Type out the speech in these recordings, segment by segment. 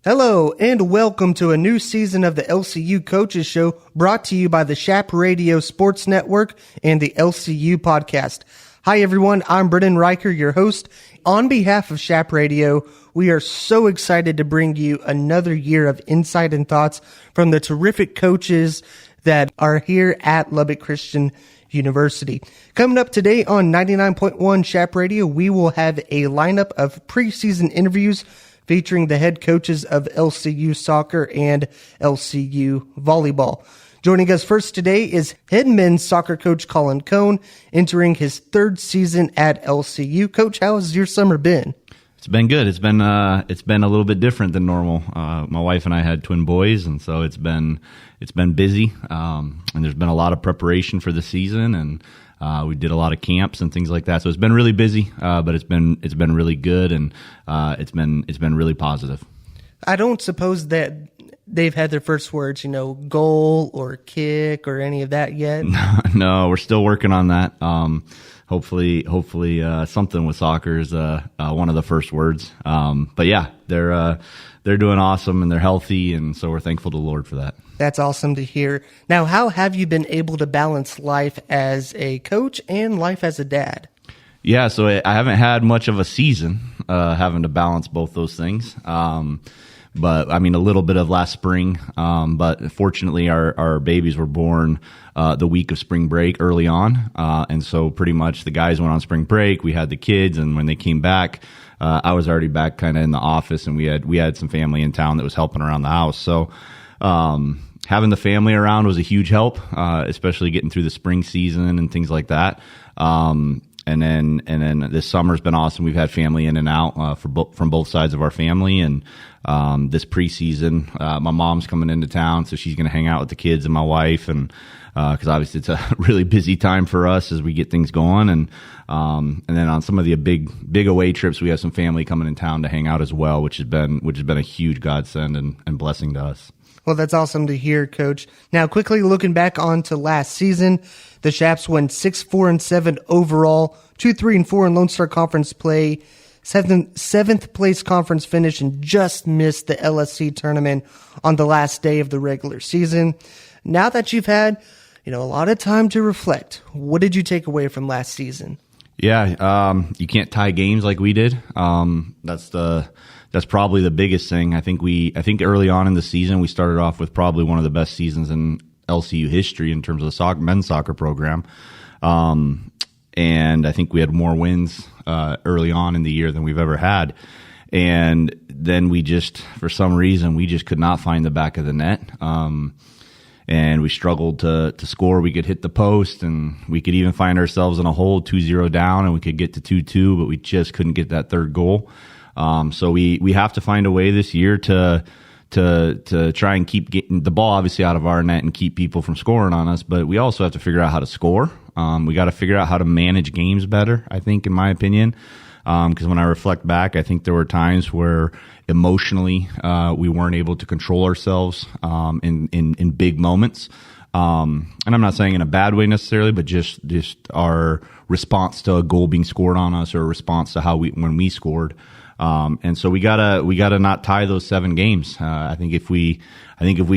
Hello, and welcome to a new season of the LCU Coaches Show, brought to you by the Chap Radio Sports Network and the LCU Podcast. Hi, everyone. I'm Brennan Riker, your host. On behalf of Chap Radio, we are so excited to bring you another year of insight and thoughts from the terrific coaches that are here at Lubbock Christian University. Coming up today on 99.1 Chap Radio, we will have a lineup of preseason interviews featuring the head coaches of LCU Soccer and LCU Volleyball. Joining us first today is head men's soccer coach Collin Cone, entering his third season at LCU. Coach, how has your summer been? It's been good. It's been a little bit different than normal. My wife and I had twin boys, and so it's been busy. And there's been a lot of preparation for the season, and we did a lot of camps and things like that. So it's been really busy, but it's been really good, and it's been really positive. I don't suppose that they've had their first words, goal or kick or any of that yet. No, we're still working on that. Hopefully, something with soccer is one of the first words. But yeah, they're doing awesome and they're healthy, and so we're thankful to the Lord for that. That's awesome to hear. Now, how have you been able to balance life as a coach and life as a dad? Yeah, so I haven't had much of a season having to balance both those things. But I mean, a little bit of last spring. But fortunately, our babies were born the week of spring break early on. And so pretty much the guys went on spring break. We had the kids, and when they came back, I was already back kind of in the office, and we had some family in town that was helping around the house. So having the family around was a huge help, especially getting through the spring season and things like that. And then this summer's been awesome. We've had family in and out from both sides of our family. And this preseason, my mom's coming into town, so she's going to hang out with the kids and my wife. And because obviously it's a really busy time for us as we get things going. And then on some of the big away trips, we have some family coming in town to hang out as well, which has been a huge godsend and blessing to us. Well, that's awesome to hear, Coach. Now, quickly looking back onto last season, the Chaps went 6-4-7 overall, 2-3-4 in Lone Star Conference play, seventh place conference finish, and just missed the LSC tournament on the last day of the regular season. Now that you've had, a lot of time to reflect, what did you take away from last season? Yeah, you can't tie games like we did. That's probably the biggest thing. I think early on in the season, we started off with probably one of the best seasons in LCU history in terms of the men's soccer program. And I think we had more wins early on in the year than we've ever had. And then for some reason, we just could not find the back of the net. And we struggled to score. We could hit the post, and we could even find ourselves in a hole 2-0 down, and we could get to 2-2, but we just couldn't get that third goal. So we have to find a way this year to try and keep getting the ball obviously out of our net and keep people from scoring on us. But we also have to figure out how to score. We got to figure out how to manage games better, I think, in my opinion. Because when I reflect back, I think there were times where emotionally we weren't able to control ourselves in big moments. And I'm not saying in a bad way necessarily, but just our response to a goal being scored on us, or a response to when we scored. And so we gotta not tie those 7 games. I think if we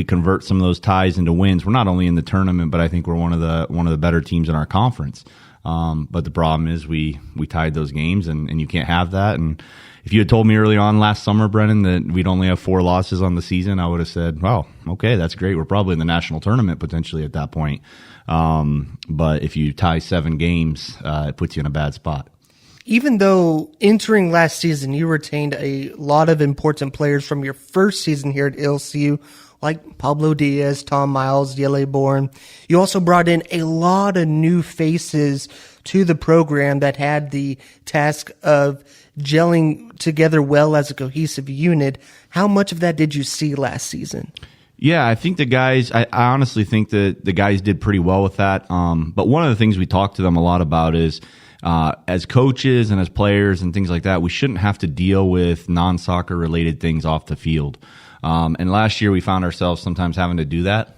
convert some of those ties into wins, we're not only in the tournament, but I think we're one of the better teams in our conference. But the problem is we tied those games, and you can't have that. And if you had told me early on last summer, Brennan, that we'd only have 4 losses on the season, I would have said, well, okay, that's great. We're probably in the national tournament potentially at that point. But if you tie 7 games, it puts you in a bad spot. Even though entering last season, you retained a lot of important players from your first season here at LCU, like Pablo Diaz, Tom Miles, Yele Bourne. You also brought in a lot of new faces to the program that had the task of gelling together well as a cohesive unit. How much of that did you see last season? Yeah, I think I honestly think that the guys did pretty well with that. But one of the things we talked to them a lot about is, as coaches and as players and things like that, we shouldn't have to deal with non-soccer related things off the field. And last year we found ourselves sometimes having to do that.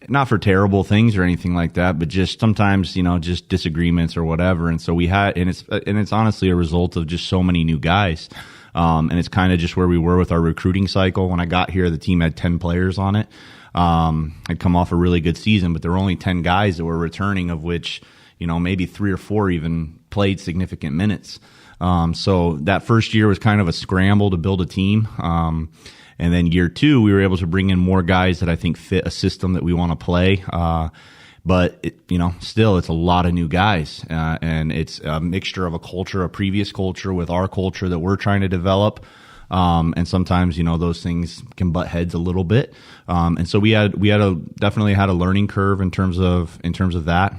not for terrible things or anything like that, but just sometimes, just disagreements or whatever. And so it's honestly a result of just so many new guys. And it's kind of just where we were with our recruiting cycle. When I got here, the team had 10 players on it. I'd come off a really good season, but there were only 10 guys that were returning, of which, maybe 3 or 4 even played significant minutes. So that first year was kind of a scramble to build a team. And then year 2, we were able to bring in more guys that I think fit a system that we want to play. But still, it's a lot of new guys, and it's a mixture of a previous culture with our culture that we're trying to develop. And sometimes, those things can butt heads a little bit. And so we definitely had a learning curve in terms of that.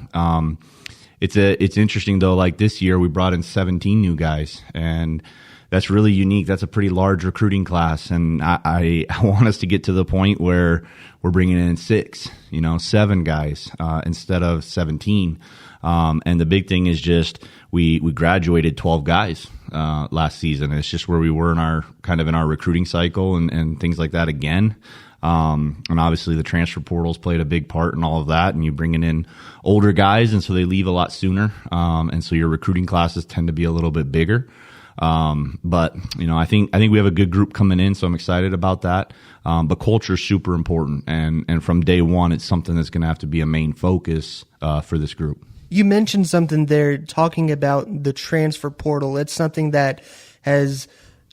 It's interesting though, like this year we brought in 17 new guys, and that's really unique. That's a pretty large recruiting class. And I want us to get to the point where we're bringing in 7 guys, instead of 17. And the big thing is just, we graduated 12 guys, last season. It's just where we were in our recruiting cycle and things like that again. And obviously the transfer portals played a big part in all of that, and you bringing in older guys, and so they leave a lot sooner. And so your recruiting classes tend to be a little bit bigger. But I think we have a good group coming in, so I'm excited about that. But culture is super important, and from day one, it's something that's going to have to be a main focus for this group. You mentioned something there, talking about the transfer portal. It's something that has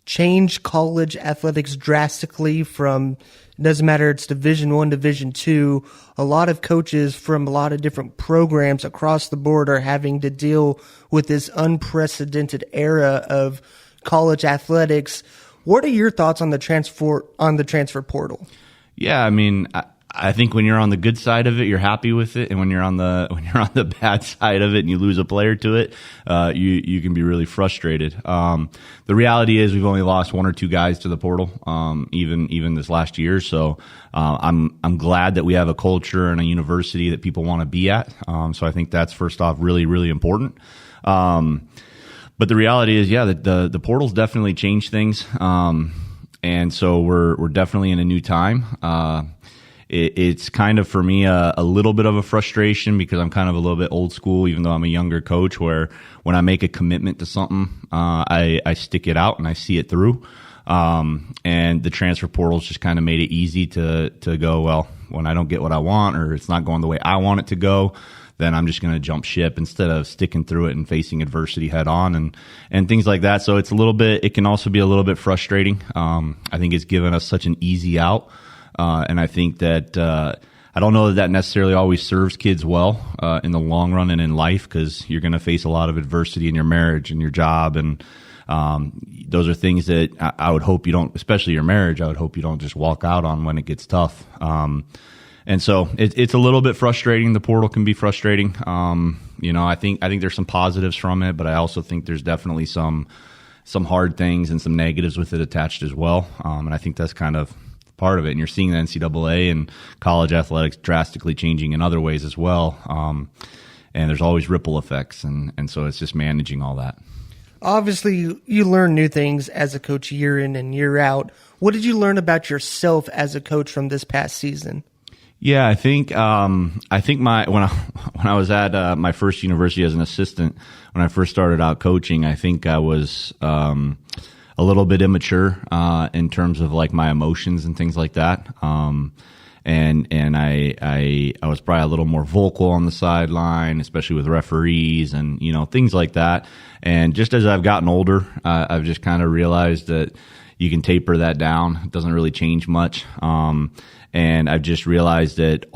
changed college athletics drastically. From, it doesn't matter, it's Division I, Division II. A lot of coaches from a lot of different programs across the board are having to deal with this unprecedented era of college athletics. What are your thoughts on the transfer portal? Yeah, I mean, I think when you're on the good side of it, you're happy with it, and when you're on the bad side of it and you lose a player to it, you can be really frustrated. The reality is we've only lost 1 or 2 guys to the portal, even this last year. So I'm glad that we have a culture and a university that people want to be at. So I think that's, first off, really, really important. But the reality is, that the portal's definitely changed things, and so we're definitely in a new time. It's kind of, for me, a little bit of a frustration, because I'm kind of a little bit old school, even though I'm a younger coach, where when I make a commitment to something, I stick it out and I see it through. And the transfer portal's just kind of made it easy to go, well, when I don't get what I want, or it's not going the way I want it to go, then I'm just going to jump ship instead of sticking through it and facing adversity head on and things like that. So it can also be a little bit frustrating. I think it's given us such an easy out. And I think that I don't know that necessarily always serves kids well in the long run and in life, because you're going to face a lot of adversity in your marriage and your job, and those are things that I would hope you don't, especially your marriage, I would hope you don't just walk out on when it gets tough. And so it's a little bit frustrating. The portal can be frustrating. I think there's some positives from it, but I also think there's definitely some hard things and some negatives with it attached as well. And I think that's kind of part of it. And you're seeing the NCAA and college athletics drastically changing in other ways as well. And there's always ripple effects. And so it's just managing all that. Obviously, you learn new things as a coach year in and year out. What did you learn about yourself as a coach from this past season? Yeah, I think when I was at my first university as an assistant, when I first started out coaching, I think I was a little bit immature in terms of like my emotions and things like that. And I was probably a little more vocal on the sideline, especially with referees and things like that. And just as I've gotten older, I've just kind of realized that you can taper that down. It doesn't really change much. And I've just realized that,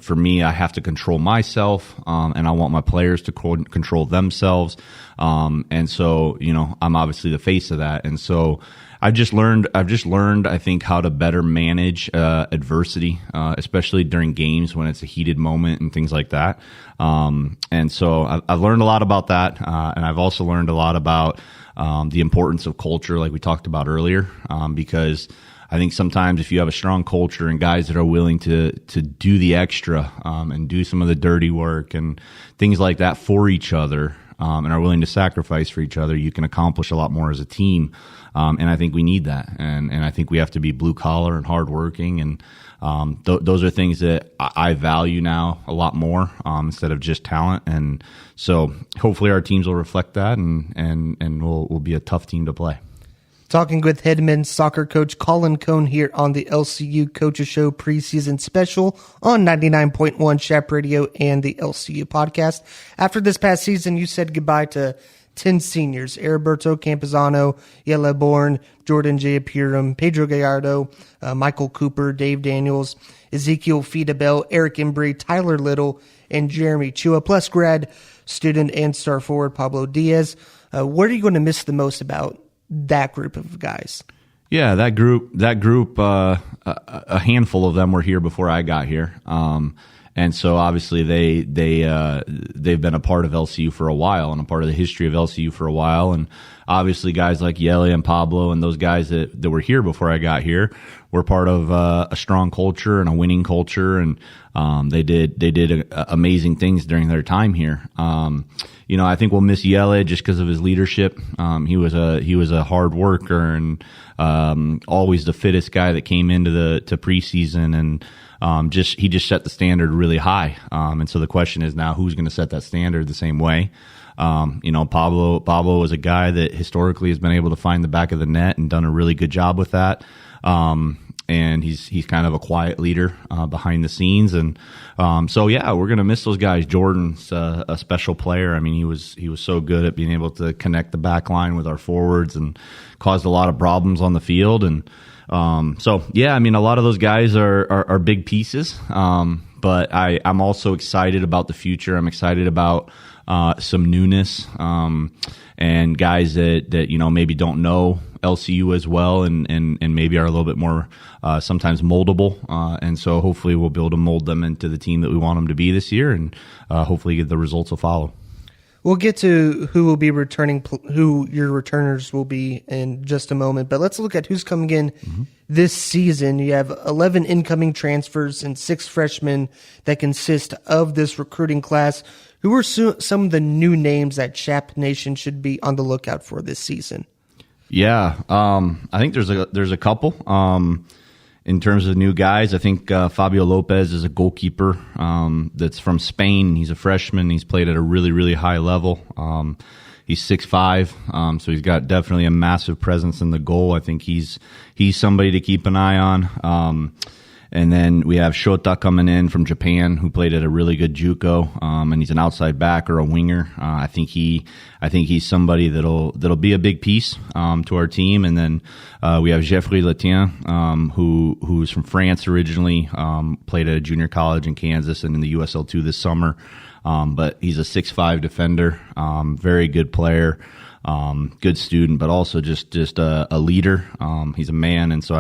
for me, I have to control myself, and I want my players to control themselves. And so, I'm obviously the face of that. And so I've just learned, I think, how to better manage adversity, especially during games when it's a heated moment and things like that. And so I've learned a lot about that. And I've also learned a lot about the importance of culture, like we talked about earlier, because I think sometimes if you have a strong culture and guys that are willing to do the extra and do some of the dirty work and things like that for each other, and are willing to sacrifice for each other, you can accomplish a lot more as a team. And I think we need that. And I think we have to be blue collar and hardworking. And those are things that I value now a lot more instead of just talent. And so hopefully our teams will reflect that, and we'll be a tough team to play. Talking with head men's soccer coach Collin Cone here on the LCU Coaches Show Preseason Special on 99.1 Shap Radio and the LCU podcast. After this past season, you said goodbye to 10 seniors: Heriberto Campuzano, Yella Bourne, Jordan J. Apiram, Pedro Gallardo, Michael Cooper, Dave Daniels, Ezekiel Fidabel, Eric Embry, Tyler Little, and Jeremy Chua, plus grad student and star forward Pablo Diaz. What are you going to miss the most about that group of guys? Yeah, that group, a handful of them were here before I got here. And so obviously they've been a part of LCU for a while and a part of the history of LCU for a while. And obviously guys like Yele and Pablo and those guys that were here before I got here were part of a strong culture and a winning culture. And they did amazing things during their time here. I think we'll miss Yele just because of his leadership. He was a hard worker and always the fittest guy that came into to preseason, and he just set the standard really high. And so the question is now, who's going to set that standard the same way? Pablo was a guy that historically has been able to find the back of the net and done a really good job with that. And he's kind of a quiet leader behind the scenes, and we're gonna miss those guys. Jordan's a special player. I mean, he was so good at being able to connect the back line with our forwards and caused a lot of problems on the field. And a lot of those guys are big pieces. But I'm also excited about the future. I'm excited about some newness and guys that maybe don't know LCU as well, and maybe are a little bit more sometimes moldable. And so hopefully we'll be able to mold them into the team that we want them to be this year, and hopefully the results will follow. We'll get to who will be returning, who your returners will be in just a moment, but let's look at who's coming in this season. You have 11 incoming transfers and 6 freshmen that consist of this recruiting class. Who are some of the new names that Shap Nation should be on the lookout for this season? Yeah, I think there's a couple. In terms of new guys, I think Fabio Lopez is a goalkeeper that's from Spain. He's a freshman. He's played at a really, really high level. He's 6'5", so he's got definitely a massive presence in the goal. I think he's somebody to keep an eye on. And then we have Shota coming in from Japan, who played at a really good JUCO, and he's an outside back or a winger. I think he's somebody that'll be a big piece to our team. And then we have Geoffrey Letien, who's from France originally, played at a junior college in Kansas and in the USL2 this summer. But he's a 6'5" defender, very good player. Good student, but also just a leader. He's a man, and so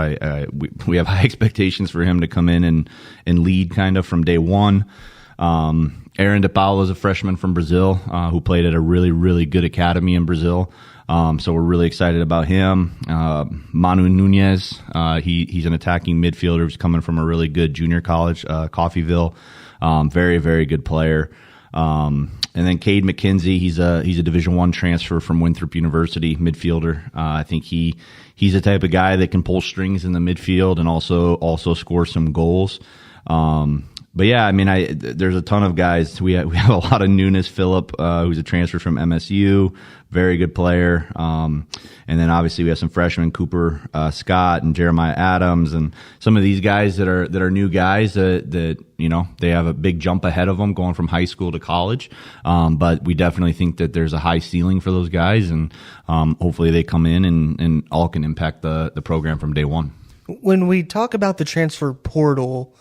we have high expectations for him to come in and lead kind of from day one. Aaron De Paulo is a freshman from Brazil who played at a really, really good academy in Brazil. So we're really excited about him. Manu Nunez, he's an attacking midfielder who's coming from a really good junior college, Coffeyville. Very, very good player. And then Cade McKenzie, he's a Division I transfer from Winthrop University, midfielder. I think he's the type of guy that can pull strings in the midfield and also score some goals. But yeah, I mean, there's a ton of guys. We have a lot of newness. Philip, who's a transfer from MSU, very good player. And then obviously we have some freshmen, Cooper Scott and Jeremiah Adams, and some of these guys that are new guys that they have a big jump ahead of them going from high school to college. But we definitely think that there's a high ceiling for those guys, and hopefully they come in and all can impact the program from day one. When we talk about the transfer portal,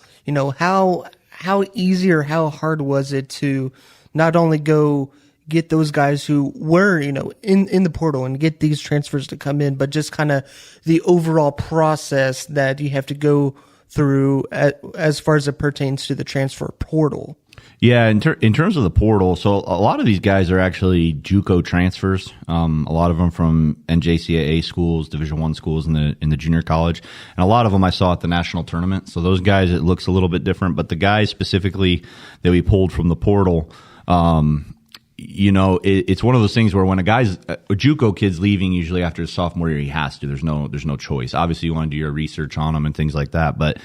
how easy or how hard was it to not only go get those guys who were, in the portal and get these transfers to come in, but just kind of the overall process that you have to go through as far as it pertains to the transfer portal? Yeah, in terms of the portal, so a lot of these guys are actually JUCO transfers. A lot of them from NJCAA schools, Division I schools in the junior college, and a lot of them I saw at the national tournament. So those guys, it looks a little bit different. But the guys specifically that we pulled from the portal, it's one of those things where when a JUCO kid's leaving, usually after his sophomore year, he has to. There's no choice. Obviously, you want to do your research on them and things like that, but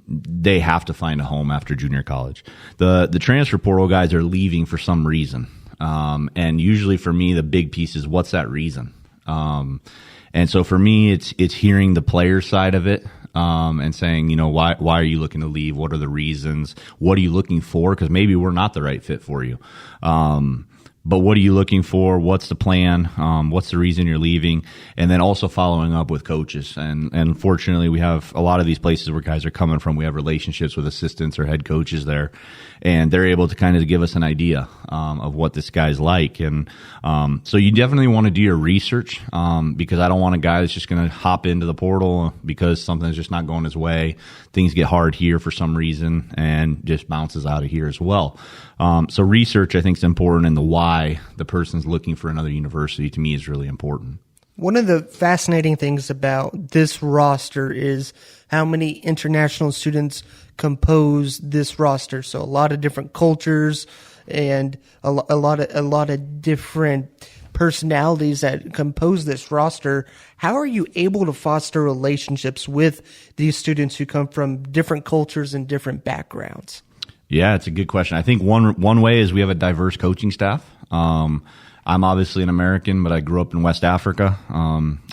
they have to find a home after junior college. The transfer portal guys are leaving for some reason, and usually for me, the big piece is what's that reason. And so for me, it's hearing the player side of it. And saying, why are you looking to leave? What are the reasons? What are you looking for? Because maybe we're not the right fit for you. But what are you looking for? What's the plan? What's the reason you're leaving? And then also following up with coaches. And unfortunately, we have a lot of these places where guys are coming from. We have relationships with assistants or head coaches there, and they're able to kind of give us an idea of what this guy's like. And so you definitely want to do your research because I don't want a guy that's just going to hop into the portal because something's just not going his way. Things get hard here for some reason and just bounces out of here as well. So research, I think, is important, and the why the person's looking for another university to me is really important. One of the fascinating things about this roster is how many international students compose this roster. So a lot of different cultures and a lot of different personalities that compose this roster. How are you able to foster relationships with these students who come from different cultures and different backgrounds? Yeah, it's a good question. I think one way is we have a diverse coaching staff. I'm obviously an American, but I grew up in West Africa,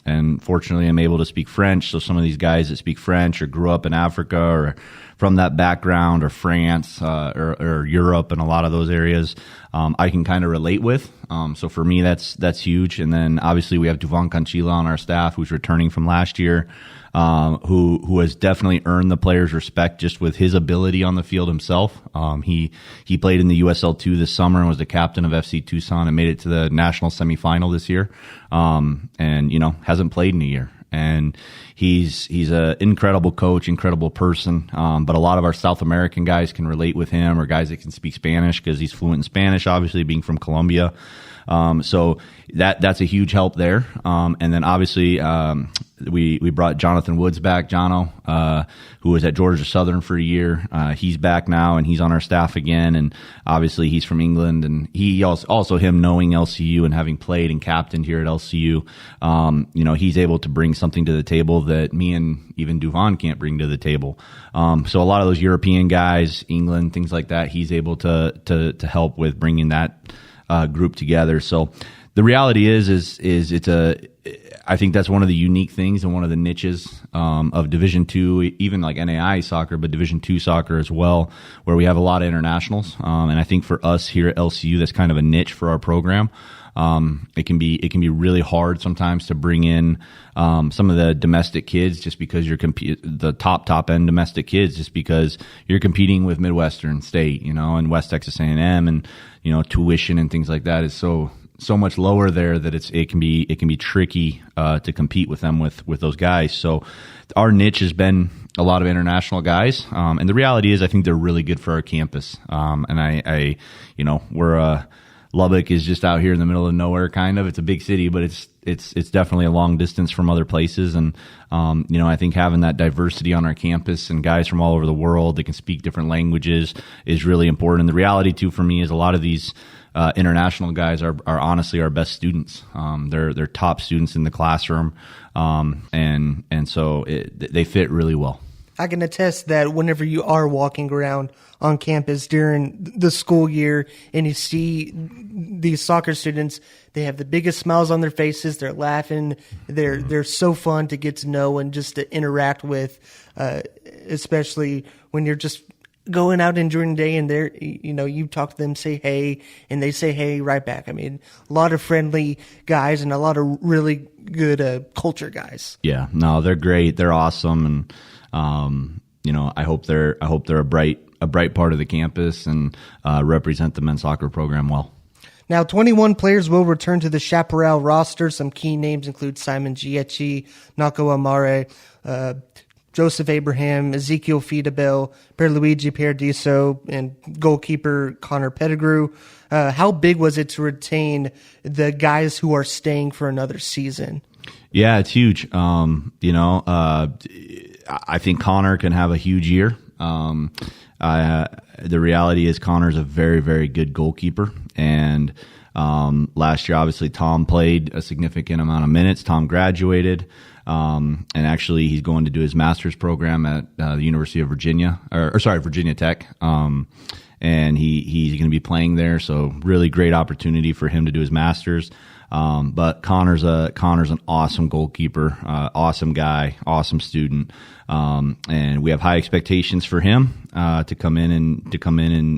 and fortunately I'm able to speak French. So some of these guys that speak French or grew up in Africa or from that background, or France or Europe and a lot of those areas, I can kind of relate with. So for me, that's huge. And then obviously we have Duvan Kanchila on our staff, who's returning from last year. Who has definitely earned the players' respect just with his ability on the field himself. He played in the USL2 this summer and was the captain of FC Tucson and made it to the national semifinal this year. And hasn't played in a year. And he's an incredible coach, incredible person. But a lot of our South American guys can relate with him, or guys that can speak Spanish because he's fluent in Spanish, obviously being from Colombia. So that's a huge help there. And then obviously, we brought Jonathan Woods back, Jono, who was at Georgia Southern for a year. He's back now and he's on our staff again. And obviously he's from England, and he also him knowing LCU and having played and captained here at LCU, he's able to bring something to the table that me and even Duvan can't bring to the table. So a lot of those European guys, England, things like that, he's able to help with bringing that group together. So the reality is I think that's one of the unique things and one of the niches of Division II, even like NAI soccer, but Division II soccer as well, where we have a lot of internationals. And I think for us here at LCU, that's kind of a niche for our program. It can be really hard sometimes to bring in some of the domestic kids just because you're the top end domestic kids, just because you're competing with Midwestern State, and West Texas A&M, and tuition and things like that is so much lower there that it can be tricky to compete with them with those guys. So our niche has been a lot of international guys, and the reality is I think they're really good for our campus. And we're Lubbock is just out here in the middle of nowhere, kind of. It's a big city, but it's definitely a long distance from other places. And I think having that diversity on our campus and guys from all over the world that can speak different languages is really important. And the reality too for me is a lot of these international guys are honestly our best students. They're top students in the classroom, and so they fit really well. I can attest that whenever you are walking around on campus during the school year and you see these soccer students, they have the biggest smiles on their faces. They're laughing. They're so fun to get to know and just to interact with, especially when you're just going out and during the day and they're, you talk to them, say hey, and they say hey right back. I mean, a lot of friendly guys and a lot of really good culture guys. Yeah, no, they're great. They're awesome. And, I hope they're a bright part of the campus and represent the men's soccer program well. Now, 21 players will return to the Chaparral roster. Some key names include Simon Giecci, Nako Amare, Joseph Abraham, Ezekiel Fidabel, Pierluigi Paradiso, and goalkeeper Connor Pettigrew. How big was it to retain the guys who are staying for another season? Yeah, it's huge. I think Connor can have a huge year. The reality is Connor's a very, very good goalkeeper. And last year, obviously, Tom played a significant amount of minutes. Tom graduated. And actually, he's going to do his master's program at the University of Virginia, Virginia Tech. And he's going to be playing there. So really great opportunity for him to do his master's. But Connor's an awesome goalkeeper, awesome guy, awesome student. And we have high expectations for him, to come in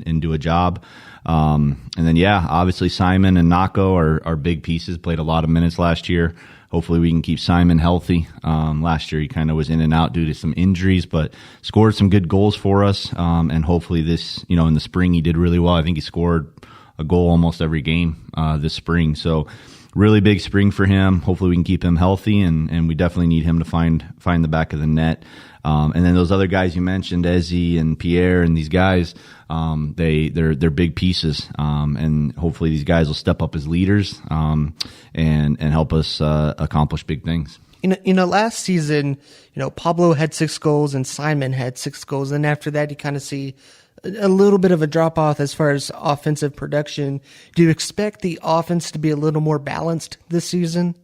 and do a job. And then, obviously Simon and Nako are big pieces, played a lot of minutes last year. Hopefully we can keep Simon healthy. Last year he kind of was in and out due to some injuries, but scored some good goals for us. And hopefully this, in the spring he did really well. I think he scored a goal almost every game, this spring. So really big spring for him. Hopefully we can keep him healthy, and we definitely need him to find the back of the net. And then those other guys you mentioned, Ezzy and Pierre and these guys, they're big pieces. And hopefully these guys will step up as leaders, and help us accomplish big things. Last season, Pablo had 6 goals and Simon had 6 goals. And after that, you kind of see a little bit of a drop off as far as offensive production. Do you expect the offense to be a little more balanced this season?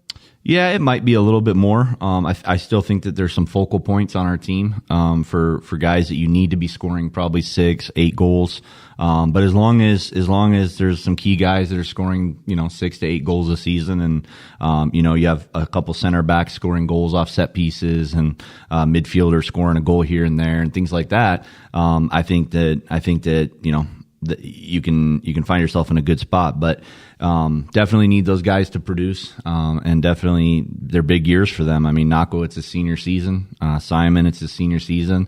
Yeah, it might be a little bit more. I still think that there's some focal points on our team for guys that you need to be scoring probably 6, 8 goals. But as long as there's some key guys that are scoring 6 to 8 goals a season, and you have a couple center backs scoring goals off set pieces, and midfielders scoring a goal here and there and things like that. I think that you can find yourself in a good spot, but definitely need those guys to produce, and definitely they're big years for them. I mean, Nako, it's his senior season. Simon, it's his senior season.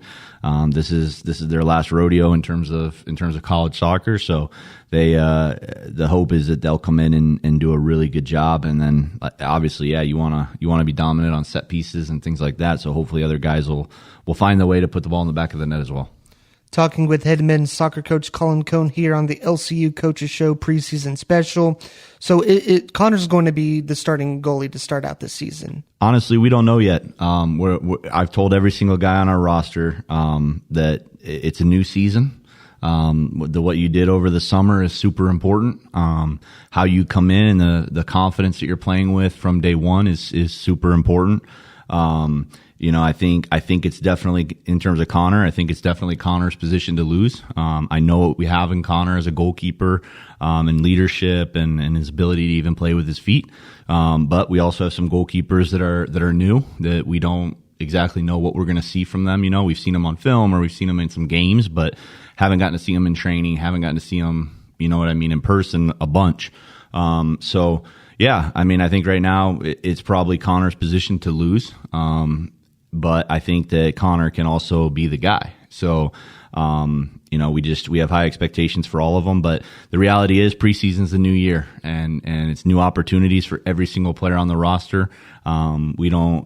This is their last rodeo in terms of college soccer. So the hope is that they'll come in and do a really good job. And then obviously, you want to be dominant on set pieces and things like that. So hopefully other guys will find the way to put the ball in the back of the net as well. Talking with head men's soccer coach Collin Cone here on the LCU Coaches Show Preseason Special. So Connor's going to be the starting goalie to start out this season. Honestly, we don't know yet. I've told every single guy on our roster that it's a new season. What you did over the summer is super important. How you come in and the confidence that you're playing with from day one is super important. I think it's definitely, in terms of Connor, I think it's definitely Connor's position to lose. I know what we have in Connor as a goalkeeper, and leadership and his ability to even play with his feet. But we also have some goalkeepers that are new that we don't exactly know what we're going to see from them. We've seen them on film or we've seen them in some games, but haven't gotten to see them in training, haven't gotten to see them, in person a bunch. So yeah, I think right now it's probably Connor's position to lose. But I think that Connor can also be the guy. So, we have high expectations for all of them, but the reality is preseason's the new year, and it's new opportunities for every single player on the roster. We don't,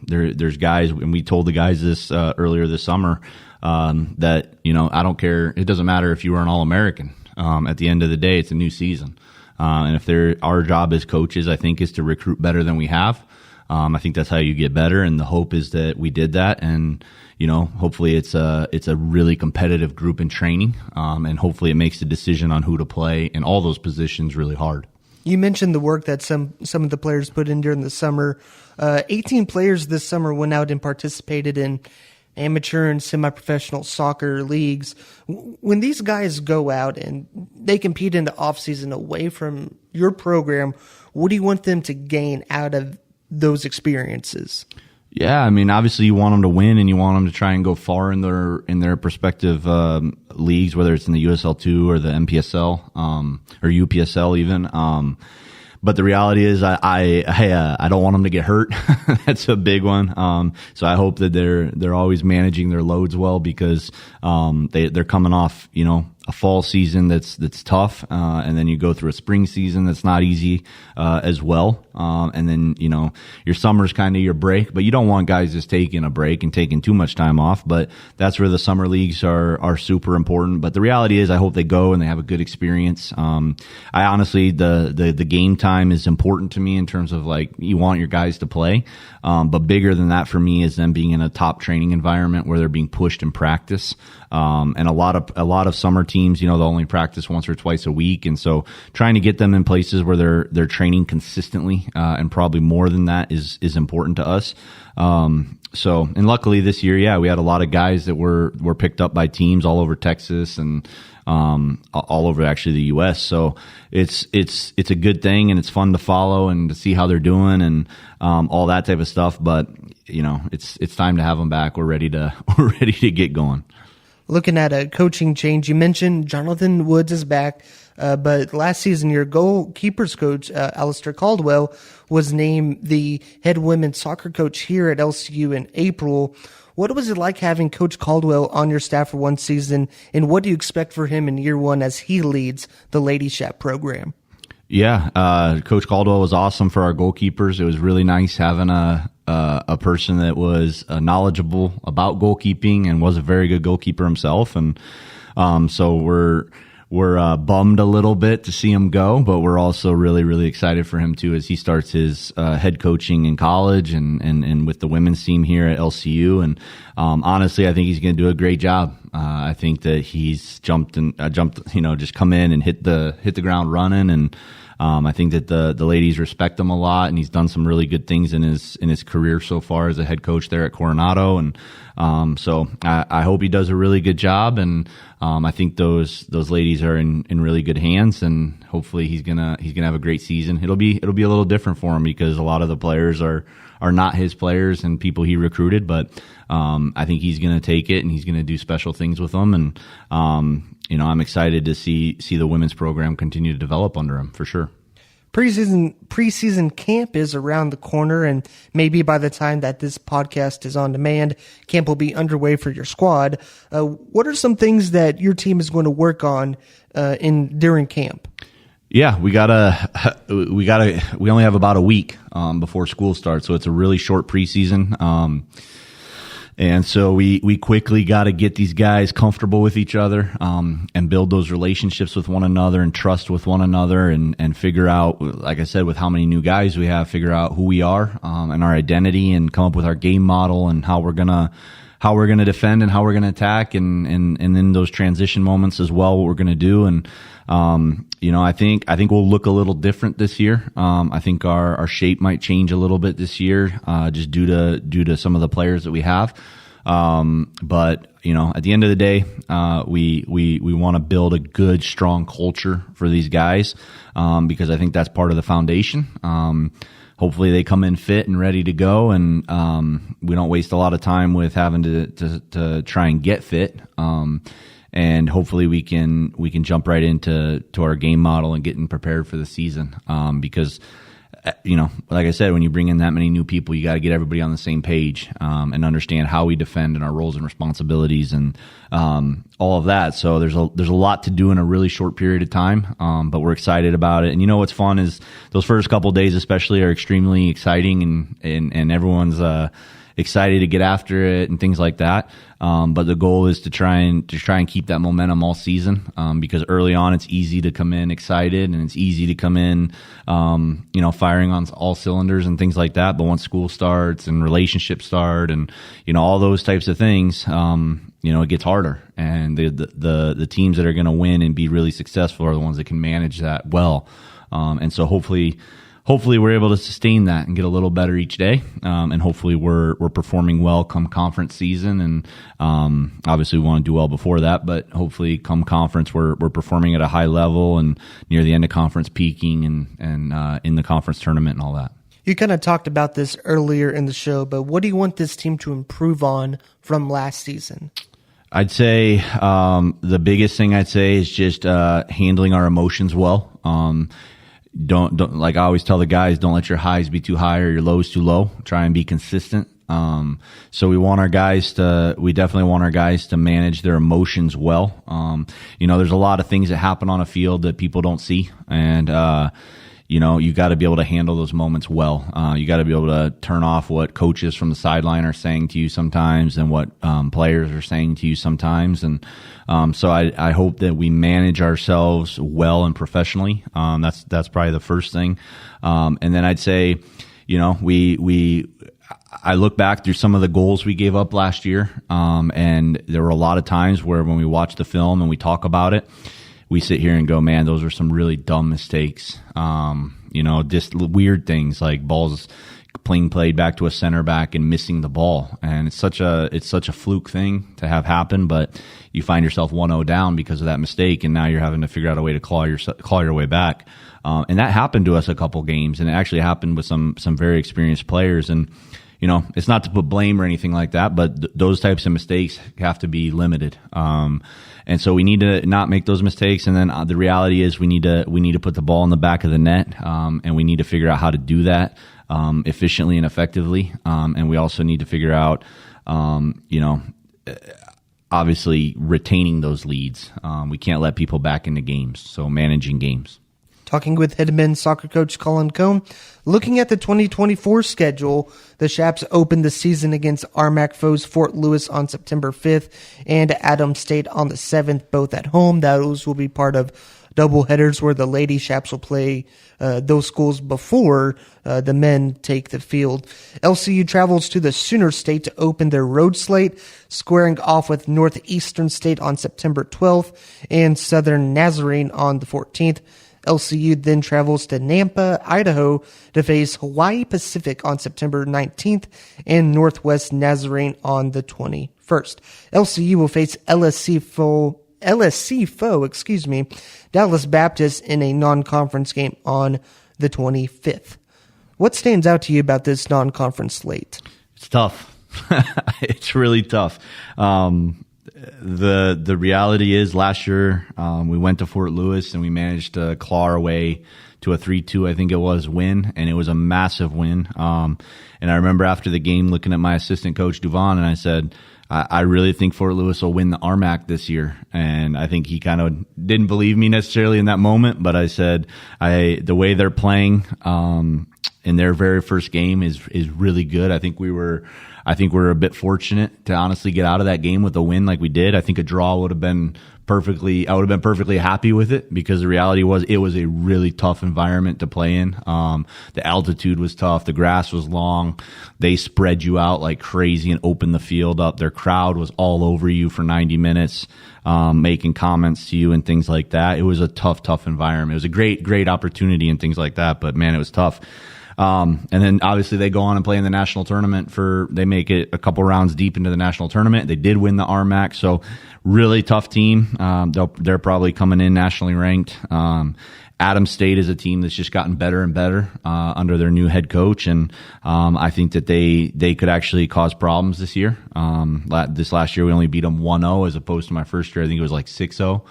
there's guys, and we told the guys this, earlier this summer, that, I don't care. It doesn't matter if you were an All-American. At the end of the day, it's a new season. And if our job as coaches, I think, is to recruit better than we have. I think that's how you get better, and the hope is that we did that, and hopefully it's a really competitive group in training, and hopefully it makes the decision on who to play in all those positions really hard. You mentioned the work that some of the players put in during the summer. 18 players this summer went out and participated in amateur and semi-professional soccer leagues. When these guys go out and they compete in the off-season away from your program, what do you want them to gain out of those experiences? Yeah, obviously you want them to win, and you want them to try and go far in their respective leagues, whether it's in the USL2 or the MPSL, or UPSL even. But the reality is, I don't want them to get hurt. That's a big one. So I hope that they're always managing their loads well, because they're coming off a fall season that's tough, and then you go through a spring season that's not easy as well. And then, your summer's kind of your break, but you don't want guys just taking a break and taking too much time off. But that's where the summer leagues are super important. But the reality is I hope they go and they have a good experience. I honestly, the game time is important to me in terms of like, you want your guys to play. But bigger than that for me is them being in a top training environment where they're being pushed in practice. And a lot of summer teams, they'll only practice once or twice a week. And so trying to get them in places where they're training consistently, and probably more than that is important to us. And luckily this year, we had a lot of guys that were picked up by teams all over Texas and, all over actually the U.S. So it's a good thing, and it's fun to follow and to see how they're doing and, all that type of stuff. But, it's time to have them back. We're ready to get going. Looking at a coaching change, you mentioned Jonathan Woods is back, but last season your goalkeepers coach, Alistair Caldwell, was named the head women's soccer coach here at LCU in April. What was it like having Coach Caldwell on your staff for one season, and what do you expect for him in year one as he leads the Lady Chap program? Yeah, Coach Caldwell was awesome for our goalkeepers. It was really nice having a person that was knowledgeable about goalkeeping and was a very good goalkeeper himself. And so we're bummed a little bit to see him go, but we're also really, really excited for him too as he starts his head coaching in college and with the women's team here at LCU. And honestly, I think he's going to do a great job. I think that he's jumped, just come in and hit the ground running. And I think that the ladies respect him a lot, and he's done some really good things in his career so far as a head coach there at Coronado. And so I hope he does a really good job, and I think those ladies are in really good hands, and hopefully he's gonna have a great season. It'll be a little different for him because a lot of the players are not his players and people he recruited, but I think he's gonna take it and he's gonna do special things with them. And I'm excited to see the women's program continue to develop under him for sure. Preseason camp is around the corner, and maybe by the time that this podcast is on demand, camp will be underway for your squad. What are some things that your team is going to work on during camp? Yeah, we only have about a week before school starts, so it's a really short preseason. And so we quickly got to get these guys comfortable with each other, and build those relationships with one another and trust with one another, and figure out, like I said, with how many new guys we have, figure out who we are, and our identity, and come up with our game model and how we're gonna defend and how we're gonna attack, and in those transition moments as well, what we're gonna do. And I think we'll look a little different this year. I think our shape might change a little bit this year, just due to some of the players that we have. But at the end of the day, we want to build a good, strong culture for these guys, because I think that's part of the foundation. Hopefully they come in fit and ready to go, and we don't waste a lot of time with having to try and get fit. And hopefully we can jump right into our game model and getting prepared for the season. Because, like I said, when you bring in that many new people, you got to get everybody on the same page, and understand how we defend and our roles and responsibilities and all of that. So there's a lot to do in a really short period of time, but we're excited about it. And what's fun is those first couple of days especially are extremely exciting, and everyone's excited to get after it and things like that. But the goal is to try and keep that momentum all season, because early on it's easy to come in excited and it's easy to come in, firing on all cylinders and things like that. But once school starts and relationships start and, all those types of things, it gets harder. And the teams that are going to win and be really successful are the ones that can manage that well. And so hopefully we're able to sustain that and get a little better each day. And hopefully we're performing well come conference season. And obviously we want to do well before that, but hopefully come conference we're performing at a high level and near the end of conference peaking and in the conference tournament and all that. You kind of talked about this earlier in the show, but what do you want this team to improve on from last season? I'd say the biggest thing I'd say is just handling our emotions well. Don't like I always tell the guys, don't let your highs be too high or your lows too low. Try and be consistent So we definitely want our guys to manage their emotions well. There's a lot of things that happen on a field that people don't see, and you got to be able to handle those moments well. You got to be able to turn off what coaches from the sideline are saying to you sometimes, and what players are saying to you sometimes. And so I hope that we manage ourselves well and professionally. That's probably the first thing. And then I'd say, I look back through some of the goals we gave up last year, and there were a lot of times where when we watch the film and we talk about it, we sit here and go, man, those are some really dumb mistakes. Just weird things like balls played back to a center back and missing the ball. And it's such a fluke thing to have happen, but you find yourself 1-0 down because of that mistake, and now you're having to figure out a way to claw your way back. And that happened to us a couple games, and it actually happened with some very experienced players. And it's not to put blame or anything like that, but those types of mistakes have to be limited. And so we need to not make those mistakes. And then the reality is we need to put the ball in the back of the net, and we need to figure out how to do that efficiently and effectively. And we also need to figure out, obviously retaining those leads. We can't let people back into games, so managing games. Talking with head men's soccer coach Collin Cone. Looking at the 2024 schedule, the Chaps opened the season against RMAC foes Fort Lewis on September 5th and Adams State on the 7th, both at home. Those will be part of doubleheaders where the Lady Chaps will play those schools before the men take the field. LCU travels to the Sooner State to open their road slate, squaring off with Northeastern State on September 12th and Southern Nazarene on the 14th. LCU then travels to Nampa, Idaho to face Hawaii Pacific on September 19th and Northwest Nazarene on the 21st. LCU will face LSC foe, Dallas Baptist in a non-conference game on the 25th. What stands out to you about this non-conference slate? It's tough. It's really tough. The reality is last year we went to Fort Lewis and we managed to claw our way to a 3-2, I think it was, win, and it was a massive win. And I remember after the game looking at my assistant coach, Duvon, and I said, I really think Fort Lewis will win the RMAC this year. And I think he kind of didn't believe me necessarily in that moment, but I said, the way they're playing in their very first game is really good. I think we're a bit fortunate to honestly get out of that game with a win like we did. I think a draw I would have been perfectly happy with it, because the reality was it was a really tough environment to play in. The altitude was tough. The grass was long. They spread you out like crazy and opened the field up. Their crowd was all over you for 90 minutes, making comments to you and things like that. It was a tough environment. It was a great opportunity and things like that, but man, it was tough. And then obviously they go on and play in the national tournament they make it a couple rounds deep into the national tournament. They did win the RMAC. So really tough team. They're probably coming in nationally ranked. Adams State is a team that's just gotten better and better, under their new head coach. And, I think that they could actually cause problems this year. This last year we only beat them 1-0 as opposed to my first year. I think it was like 6-0.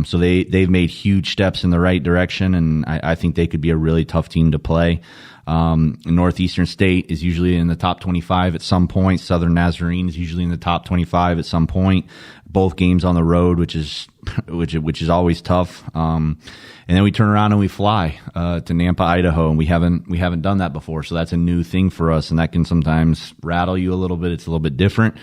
So they've made huge steps in the right direction, and I think they could be a really tough team to play. Northeastern State is usually in the top 25 at some point. Southern Nazarene is usually in the top 25 at some point. Both games on the road, which is always tough. And then we turn around and we fly to Nampa, Idaho, and we haven't done that before. So that's a new thing for us, and that can sometimes rattle you a little bit. It's a little bit different.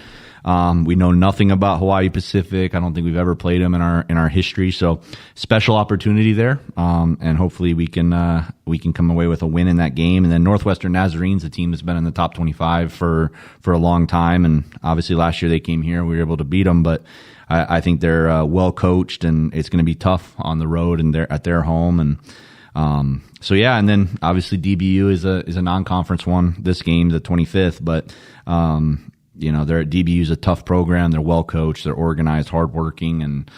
We know nothing about Hawaii Pacific. I don't think we've ever played them in our history. So special opportunity there. And hopefully we can come away with a win in that game. And then Northwestern Nazarene's a team that's been in the top 25 for a long time. And obviously last year they came here and we were able to beat them, but I think they're well coached, and it's going to be tough on the road and at their home. And so yeah, and then obviously DBU is a non-conference one. This game's the 25th, but DBU is a tough program. They're well coached. They're organized, hardworking, and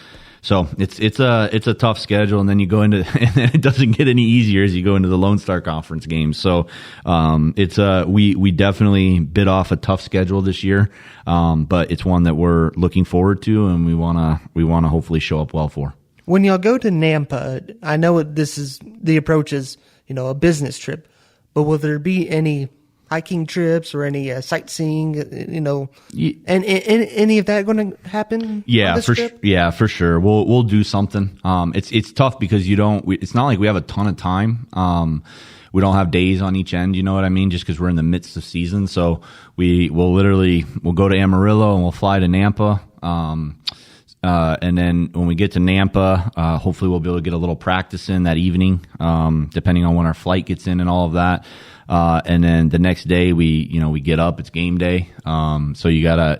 so it's a tough schedule. And then you go into, and it doesn't get any easier as you go into the Lone Star Conference games. So we definitely bit off a tough schedule this year, but it's one that we're looking forward to, and we wanna hopefully show up well for. When y'all go to Nampa, I know the approach is a business trip, but will there be any hiking trips or any sightseeing, and any of that going to happen? Yeah, on this trip? For sure. We'll do something. It's tough because it's not like we have a ton of time. We don't have days on each end, you know what I mean? Just because we're in the midst of season. So we'll go to Amarillo and we'll fly to Nampa. And then when we get to Nampa, hopefully we'll be able to get a little practice in that evening, depending on when our flight gets in and all of that. And then the next day we get up, it's game day. So we gotta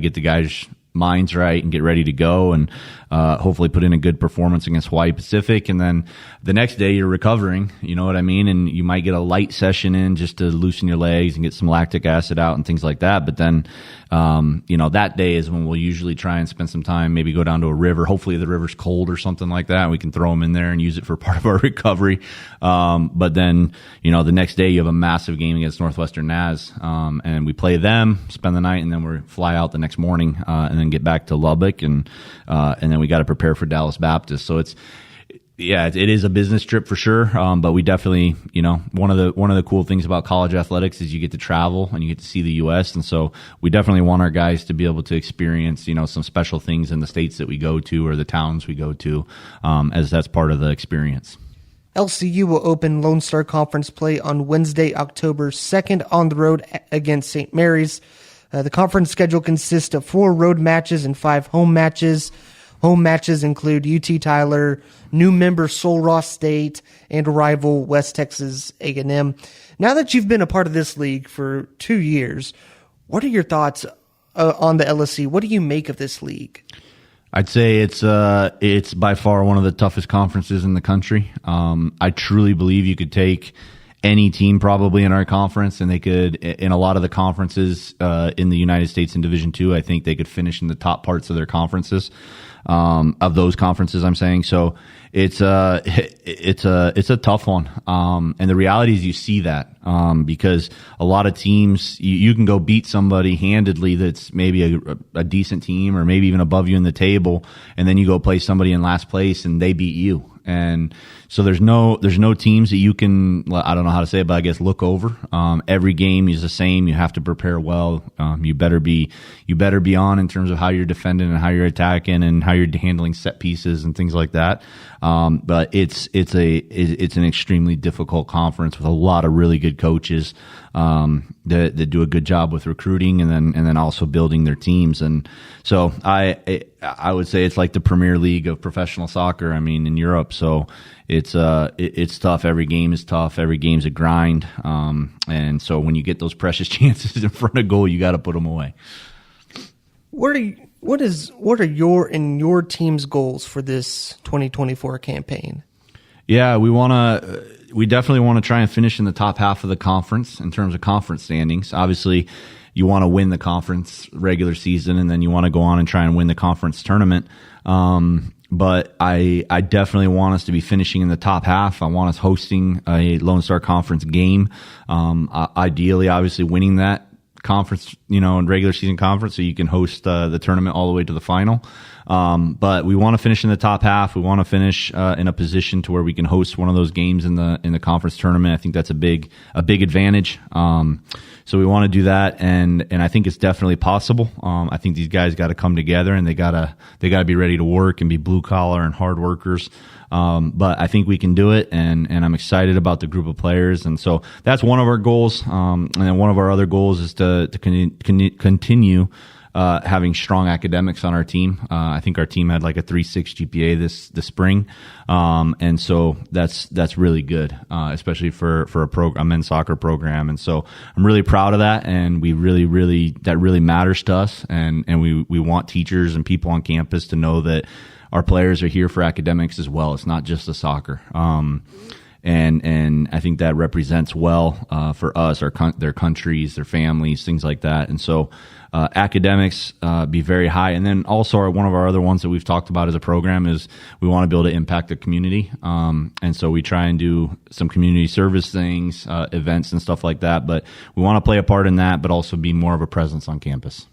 get the guys' minds right and get ready to go and hopefully put in a good performance against Hawaii Pacific. And then the next day you're recovering, you know what I mean? And you might get a light session in just to loosen your legs and get some lactic acid out and things like that. But then, that day is when we'll usually try and spend some time, maybe go down to a river. Hopefully the river's cold or something like that. And we can throw them in there and use it for part of our recovery. But then, the next day you have a massive game against Northwestern Naz. And we play them, spend the night, and then we fly out the next morning, and then get back to Lubbock. And then we got to prepare for Dallas Baptist. So it is a business trip for sure. But we definitely, one of the cool things about college athletics is you get to travel and you get to see the U.S. And so we definitely want our guys to be able to experience, some special things in the states that we go to or the towns we go to, as that's part of the experience. LCU will open Lone Star Conference play on Wednesday, October 2nd on the road against St. Mary's. The conference schedule consists of 4 road matches and 5 home matches. Home matches include UT Tyler, new member Sul Ross State, and rival West Texas A&M. Now that you've been a part of this league for 2 years, what are your thoughts on the LSC? What do you make of this league? I'd say it's by far one of the toughest conferences in the country. I truly believe you could take any team probably in our conference, and they could, in a lot of the conferences in the United States in Division II, I think they could finish in the top parts of their conferences, of those conferences, I'm saying. So it's a tough one. And the reality is you see that, because a lot of teams, you can go beat somebody handedly that's maybe a decent team or maybe even above you in the table, and then you go play somebody in last place and they beat you. And so there's no teams that you can, I don't know how to say it, but I guess look over. Every game is the same. You have to prepare well. You better be on in terms of how you're defending and how you're attacking and how you're handling set pieces and things like that. But it's an extremely difficult conference with a lot of really good coaches that do a good job with recruiting and then also building their teams. And so I would say it's like the Premier League of professional soccer. I mean, in Europe. So it's tough. Every game is tough. Every game's a grind. And so when you get those precious chances in front of goal, you got to put them away. What are your team's goals for this 2024 campaign? Yeah, we definitely want to try and finish in the top half of the conference in terms of conference standings. Obviously, you want to win the conference regular season, and then you want to go on and try and win the conference tournament. But I definitely want us to be finishing in the top half. I want us hosting a Lone Star Conference game. Ideally, obviously, winning that conference, in regular season conference, so you can host the tournament all the way to the final. But we want to finish in the top half. We want to finish in a position to where we can host one of those games in the conference tournament. I think that's a big advantage. So we want to do that, and I think it's definitely possible. I think these guys got to come together, and they gotta be ready to work and be blue collar and hard workers. But I think we can do it, and I'm excited about the group of players. And so that's one of our goals. And then one of our other goals is to continue having strong academics on our team. I think our team had like a 3.6 GPA this spring. And so that's really good, especially for a men's soccer program. And so I'm really proud of that. And that really matters to us. And we want teachers and people on campus to know that our players are here for academics as well. It's not just the soccer. And I think that represents well for us, their countries, their families, things like that. And so academics be very high. And then also one of our other ones that we've talked about as a program is we want to be able to impact the community. And so we try and do some community service things, events and stuff like that. But we want to play a part in that, but also be more of a presence on campus.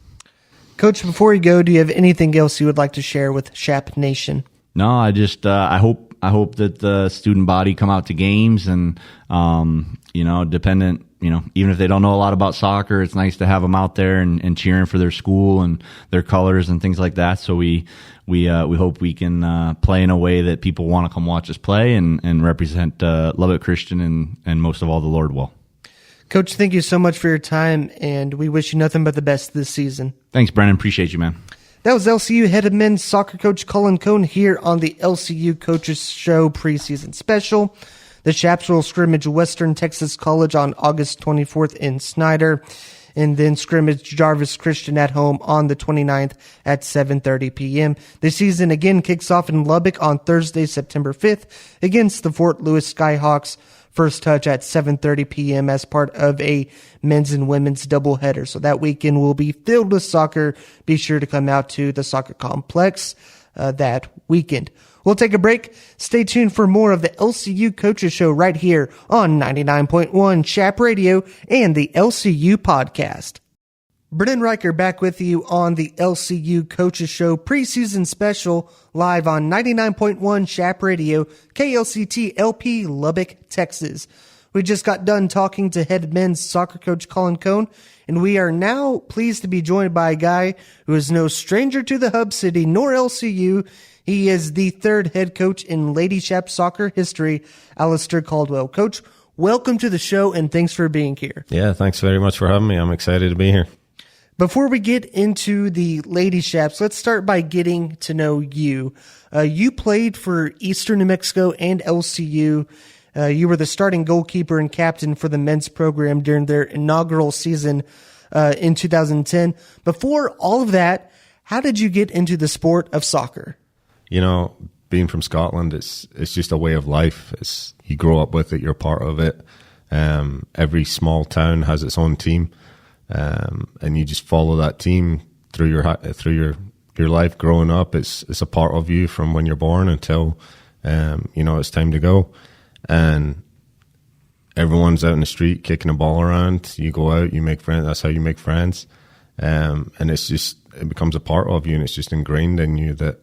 Coach, before you go, do you have anything else you would like to share with Shap Nation? No, I just I hope that the student body come out to games and dependent even if they don't know a lot about soccer, it's nice to have them out there and cheering for their school and their colors and things like that. So we hope we can play in a way that people want to come watch us play and represent Lubbock Christian and most of all the Lord well. Coach, thank you so much for your time, and we wish you nothing but the best this season. Thanks, Brennan. Appreciate you, man. That was LCU head men's soccer coach Collin Cone here on the LCU Coaches Show Preseason Special. The Chaps will scrimmage Western Texas College on August 24th in Snyder, and then scrimmage Jarvis Christian at home on the 29th at 7:30 p.m. The season again kicks off in Lubbock on Thursday, September 5th against the Fort Lewis Skyhawks. First touch at 7:30 p.m. as part of a men's and women's doubleheader. So that weekend will be filled with soccer. Be sure to come out to the soccer complex that weekend. We'll take a break. Stay tuned for more of the LCU Coaches Show right here on 99.1 Chap Radio and the LCU Podcast. Brennan Riker back with you on the LCU Coaches Show Preseason Special live on 99.1 Chap Radio, KLCT LP, Lubbock, Texas. We just got done talking to head men's soccer coach Collin Cone, and we are now pleased to be joined by a guy who is no stranger to the Hub City nor LCU. He is the third head coach in Lady Chap Soccer history, Alistair Caldwell. Coach, welcome to the show, and thanks for being here. Yeah, thanks very much for having me. I'm excited to be here. Before we get into the Lady Chaps, let's start by getting to know you. You played for Eastern New Mexico and LCU. You were the starting goalkeeper and captain for the men's program during their inaugural season in 2010. Before all of that, how did you get into the sport of soccer? Being from Scotland, it's just a way of life. You grow up with it, you're part of it. Every small town has its own team. And you just follow that team through your life growing up. It's a part of you from when you're born until it's time to go. And everyone's out in the street kicking a ball around. You go out, you make friends. That's how you make friends. And it becomes a part of you, and it's just ingrained in you that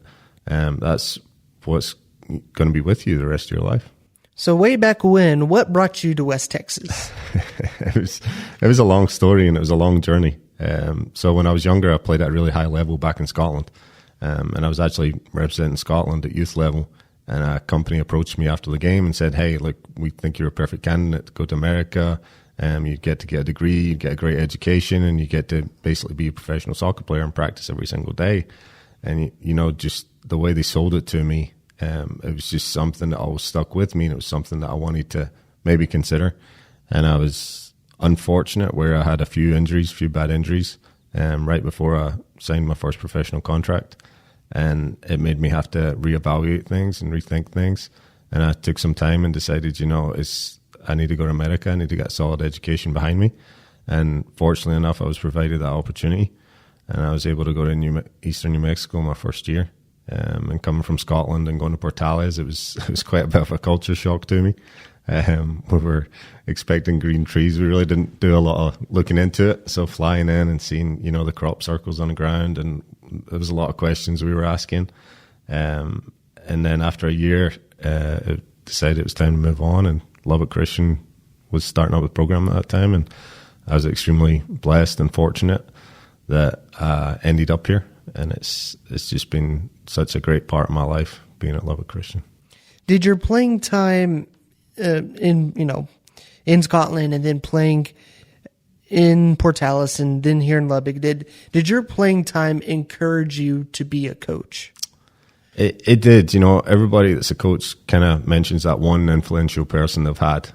that's what's going to be with you the rest of your life. So way back when, what brought you to West Texas? It was a long story, and it was a long journey. So when I was younger, I played at a really high level back in Scotland. And I was actually representing Scotland at youth level. And a company approached me after the game and said, hey, look, we think you're a perfect candidate to go to America. You get to get a degree, you get a great education, and you get to basically be a professional soccer player and practice every single day. And, just the way they sold it to me, it was just something that always stuck with me, and it was something that I wanted to maybe consider. And I was unfortunate where I had a few bad injuries, right before I signed my first professional contract. And it made me have to reevaluate things and rethink things. And I took some time and decided, I need to go to America. I need to get a solid education behind me. And fortunately enough, I was provided that opportunity. And I was able to go to Eastern New Mexico my first year. And coming from Scotland and going to Portales, it was quite a bit of a culture shock to me. We were expecting green trees. We really didn't do a lot of looking into it. So flying in and seeing, the crop circles on the ground, and there was a lot of questions we were asking. And then after a year, I decided it was time to move on, and Lubbock Christian was starting up the program at that time. And I was extremely blessed and fortunate that I ended up here. And it's just been such a great part of my life being at Lubbock Christian. Did your playing time in Scotland and then playing in Portales and then here in Lubbock, did your playing time encourage you to be a coach? It did. Everybody that's a coach kind of mentions that one influential person they've had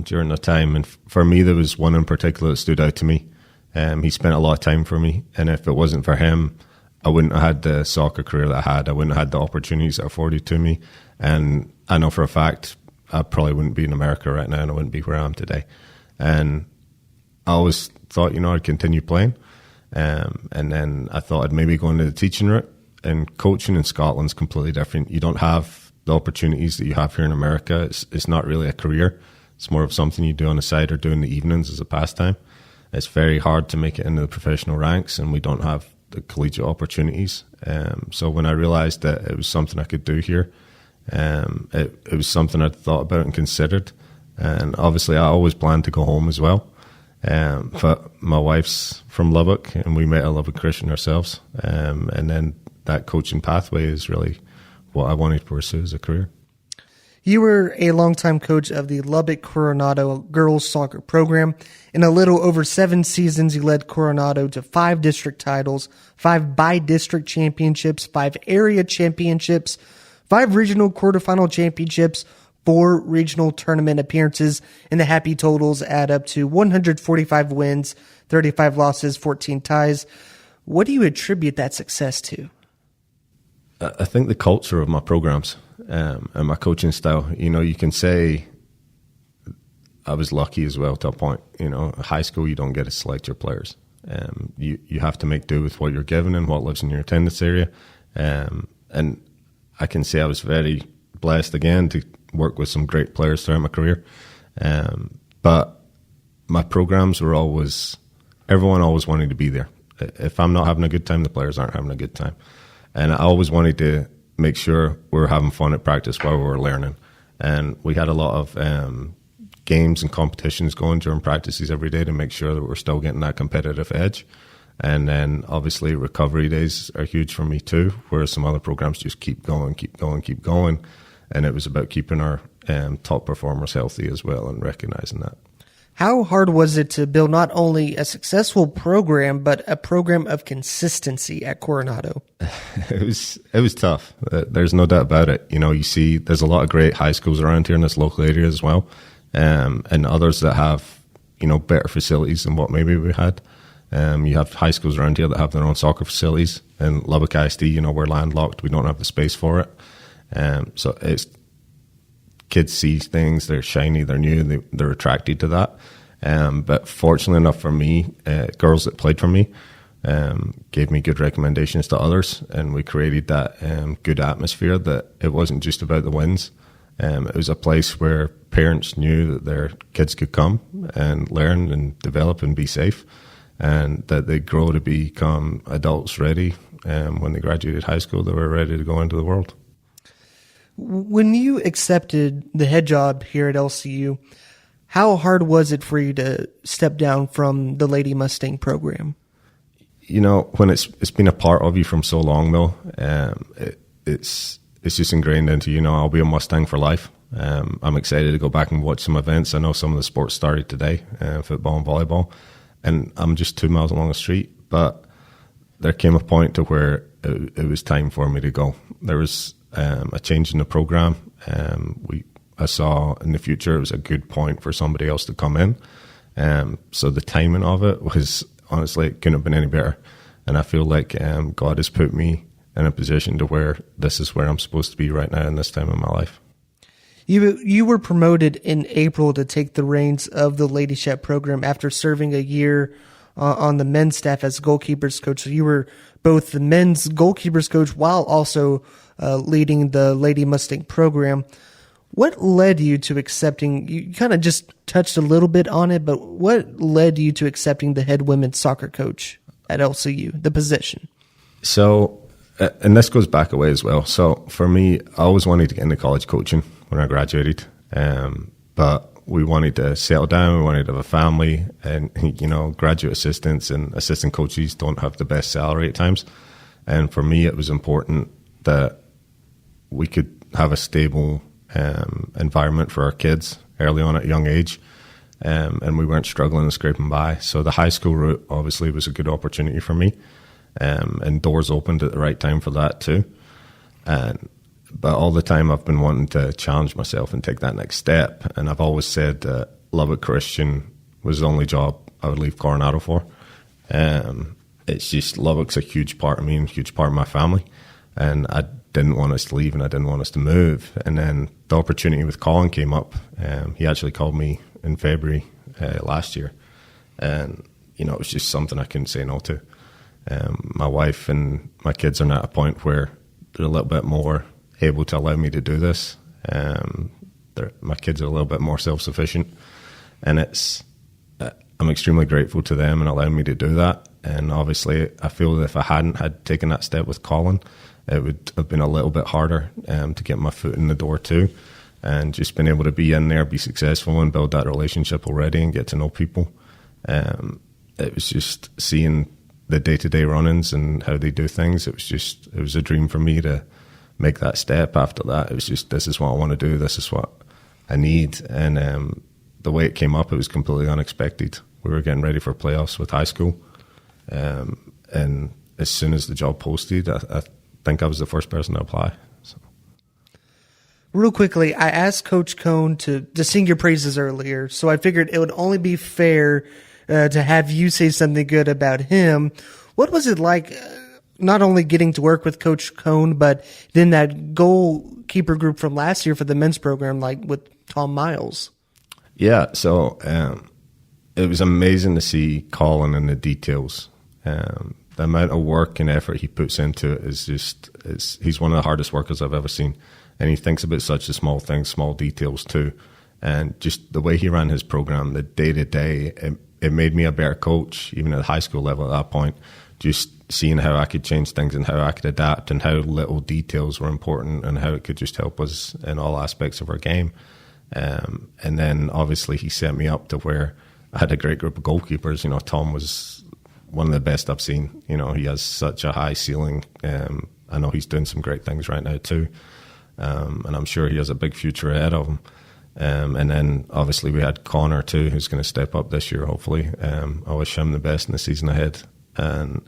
during their time. And for me, there was one in particular that stood out to me. He spent a lot of time for me. And if it wasn't for him, I wouldn't have had the soccer career that I had. I wouldn't have had the opportunities that afforded to me. And I know for a fact I probably wouldn't be in America right now, and I wouldn't be where I am today. And I always thought, I'd continue playing. And then I thought I'd maybe go into the teaching route. And coaching in Scotland's completely different. You don't have the opportunities that you have here in America. It's not really a career. It's more of something you do on the side or do in the evenings as a pastime. It's very hard to make it into the professional ranks, and we don't have the collegiate opportunities. So when I realized that it was something I could do here, it was something I'd thought about and considered. And obviously I always planned to go home as well. But my wife's from Lubbock, and we met at Lubbock Christian ourselves. And then that coaching pathway is really what I wanted to pursue as a career. You were a longtime coach of the Lubbock Coronado girls soccer program. In a little over 7 seasons, you led Coronado to 5 district titles, 5 by-district championships, 5 area championships, 5 regional quarterfinal championships, 4 regional tournament appearances, and the happy totals add up to 145 wins, 35 losses, 14 ties. What do you attribute that success to? I think the culture of my programs and my coaching style. You can say I was lucky as well to a point. High school, you don't get to select your players. You have to make do with what you're given and what lives in your attendance area. And I can say I was very blessed again to work with some great players throughout my career. But my programs were everyone always wanted to be there. If I'm not having a good time, the players aren't having a good time. And I always wanted to make sure we were having fun at practice while we were learning. And we had a lot of games and competitions going during practices every day to make sure that we're still getting that competitive edge. And then obviously recovery days are huge for me too, whereas some other programs just keep going. And it was about keeping our top performers healthy as well and recognizing that. How hard was it to build not only a successful program, but a program of consistency at Coronado? It was tough. There's no doubt about it. You see there's a lot of great high schools around here in this local area as well, and others that have, better facilities than what maybe we had. You have high schools around here that have their own soccer facilities. And Lubbock ISD, we're landlocked. We don't have the space for it. So it's kids see things, they're shiny, they're new, they're attracted to that. But fortunately enough for me, girls that played for me gave me good recommendations to others, and we created that good atmosphere that it wasn't just about the wins. It was a place where parents knew that their kids could come and learn and develop and be safe, and that they'd grow to become adults ready. When they graduated high school, they were ready to go into the world. When you accepted the head job here at LCU, how hard was it for you to step down from the Lady Mustang program? When it's been a part of you from so long, though, it's just ingrained into I'll be a Mustang for life. I'm excited to go back and watch some events. I know some of the sports started today, football and volleyball, and I'm just 2 miles along the street. But there came a point to where it was time for me to go. There was a change in the program. I saw in the future it was a good point for somebody else to come in. So the timing of it was, honestly, it couldn't have been any better. And I feel like God has put me in a position to where this is where I'm supposed to be right now in this time of my life. You were promoted in April to take the reins of the Lady Chap program after serving a year on the men's staff as goalkeepers coach. So you were both the men's goalkeepers coach while also leading the Lady Mustang program. What led you to accepting, you kind of just touched a little bit on it, but what led you to accepting the head women's soccer coach at LCU, the position? So, and this goes back a way as well. So for me, I always wanted to get into college coaching when I graduated, but we wanted to settle down, we wanted to have a family, and graduate assistants and assistant coaches don't have the best salary at times. And for me, it was important that we could have a stable environment for our kids early on at a young age, and we weren't struggling and scraping by. So the high school route obviously was a good opportunity for me, and doors opened at the right time for that too. But all the time I've been wanting to challenge myself and take that next step, and I've always said that Lubbock Christian was the only job I would leave Coronado for. It's just Lubbock's a huge part of me and a huge part of my family, and I didn't want us to leave and I didn't want us to move. And then the opportunity with Collin came up. He actually called me in February last year, and it was just something I couldn't say no to. My wife and my kids are now at a point where they're a little bit more able to allow me to do this. My kids are a little bit more self-sufficient, and I'm extremely grateful to them and allowing me to do that. And obviously I feel that if I hadn't had taken that step with Collin, it would have been a little bit harder to get my foot in the door too. and just being able to be in there, be successful, and build that relationship already and get to know people. It was just seeing the day-to-day run-ins and how they do things. It was a dream for me to make that step. After that, it was just, this is what I want to do, this is what I need. And the way it came up, it was completely unexpected. We were getting ready for playoffs with high school, and as soon as the job posted, I think I was the first person to apply. So. Real quickly, I asked Coach Cone to sing your praises earlier, so I figured it would only be fair to have you say something good about him. What was it like, not only getting to work with Coach Cone, but then that goalkeeper group from last year for the men's program, like with Tom Miles? Yeah, so it was amazing to see Collin and the details. The amount of work and effort he puts into it is he's one of the hardest workers I've ever seen. And he thinks about such the small things, small details too. And just the way he ran his program, the day-to-day, it made me a better coach, even at the high school level at that point. Just seeing how I could change things and how I could adapt and how little details were important and how it could just help us in all aspects of our game. And then obviously he set me up to where I had a great group of goalkeepers. Tom was one of the best I've seen. He has such a high ceiling. I know he's doing some great things right now too. And I'm sure he has a big future ahead of him. And then obviously we had Connor too, who's going to step up this year, hopefully. I wish him the best in the season ahead. And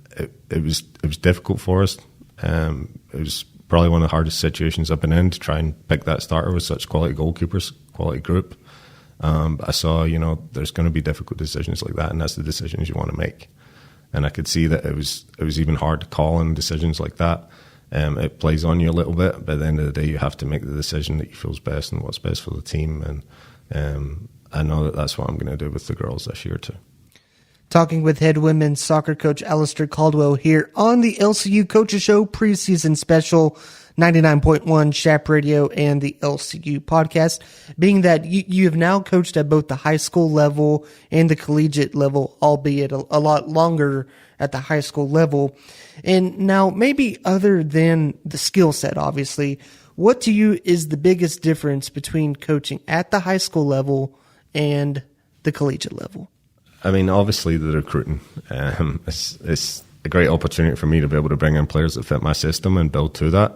it was difficult for us. It was probably one of the hardest situations I've been in to try and pick that starter with such quality goalkeepers, quality group. But I saw, there's going to be difficult decisions like that, and that's the decisions you want to make. And I could see that it was even hard to call on decisions like that. It plays on you a little bit, but at the end of the day, you have to make the decision that you feel is best and what's best for the team. And I know that that's what I'm going to do with the girls this year too. Talking with head women's soccer coach Alistair Caldwell here on the LCU Coaches Show Preseason Special, 99.1 Shap Radio and the LCU podcast. Being that you have now coached at both the high school level and the collegiate level, albeit a lot longer at the high school level. And now, maybe other than the skill set, obviously, what to you is the biggest difference between coaching at the high school level and the collegiate level? I mean, obviously the recruiting. It's a great opportunity for me to be able to bring in players that fit my system and build to that.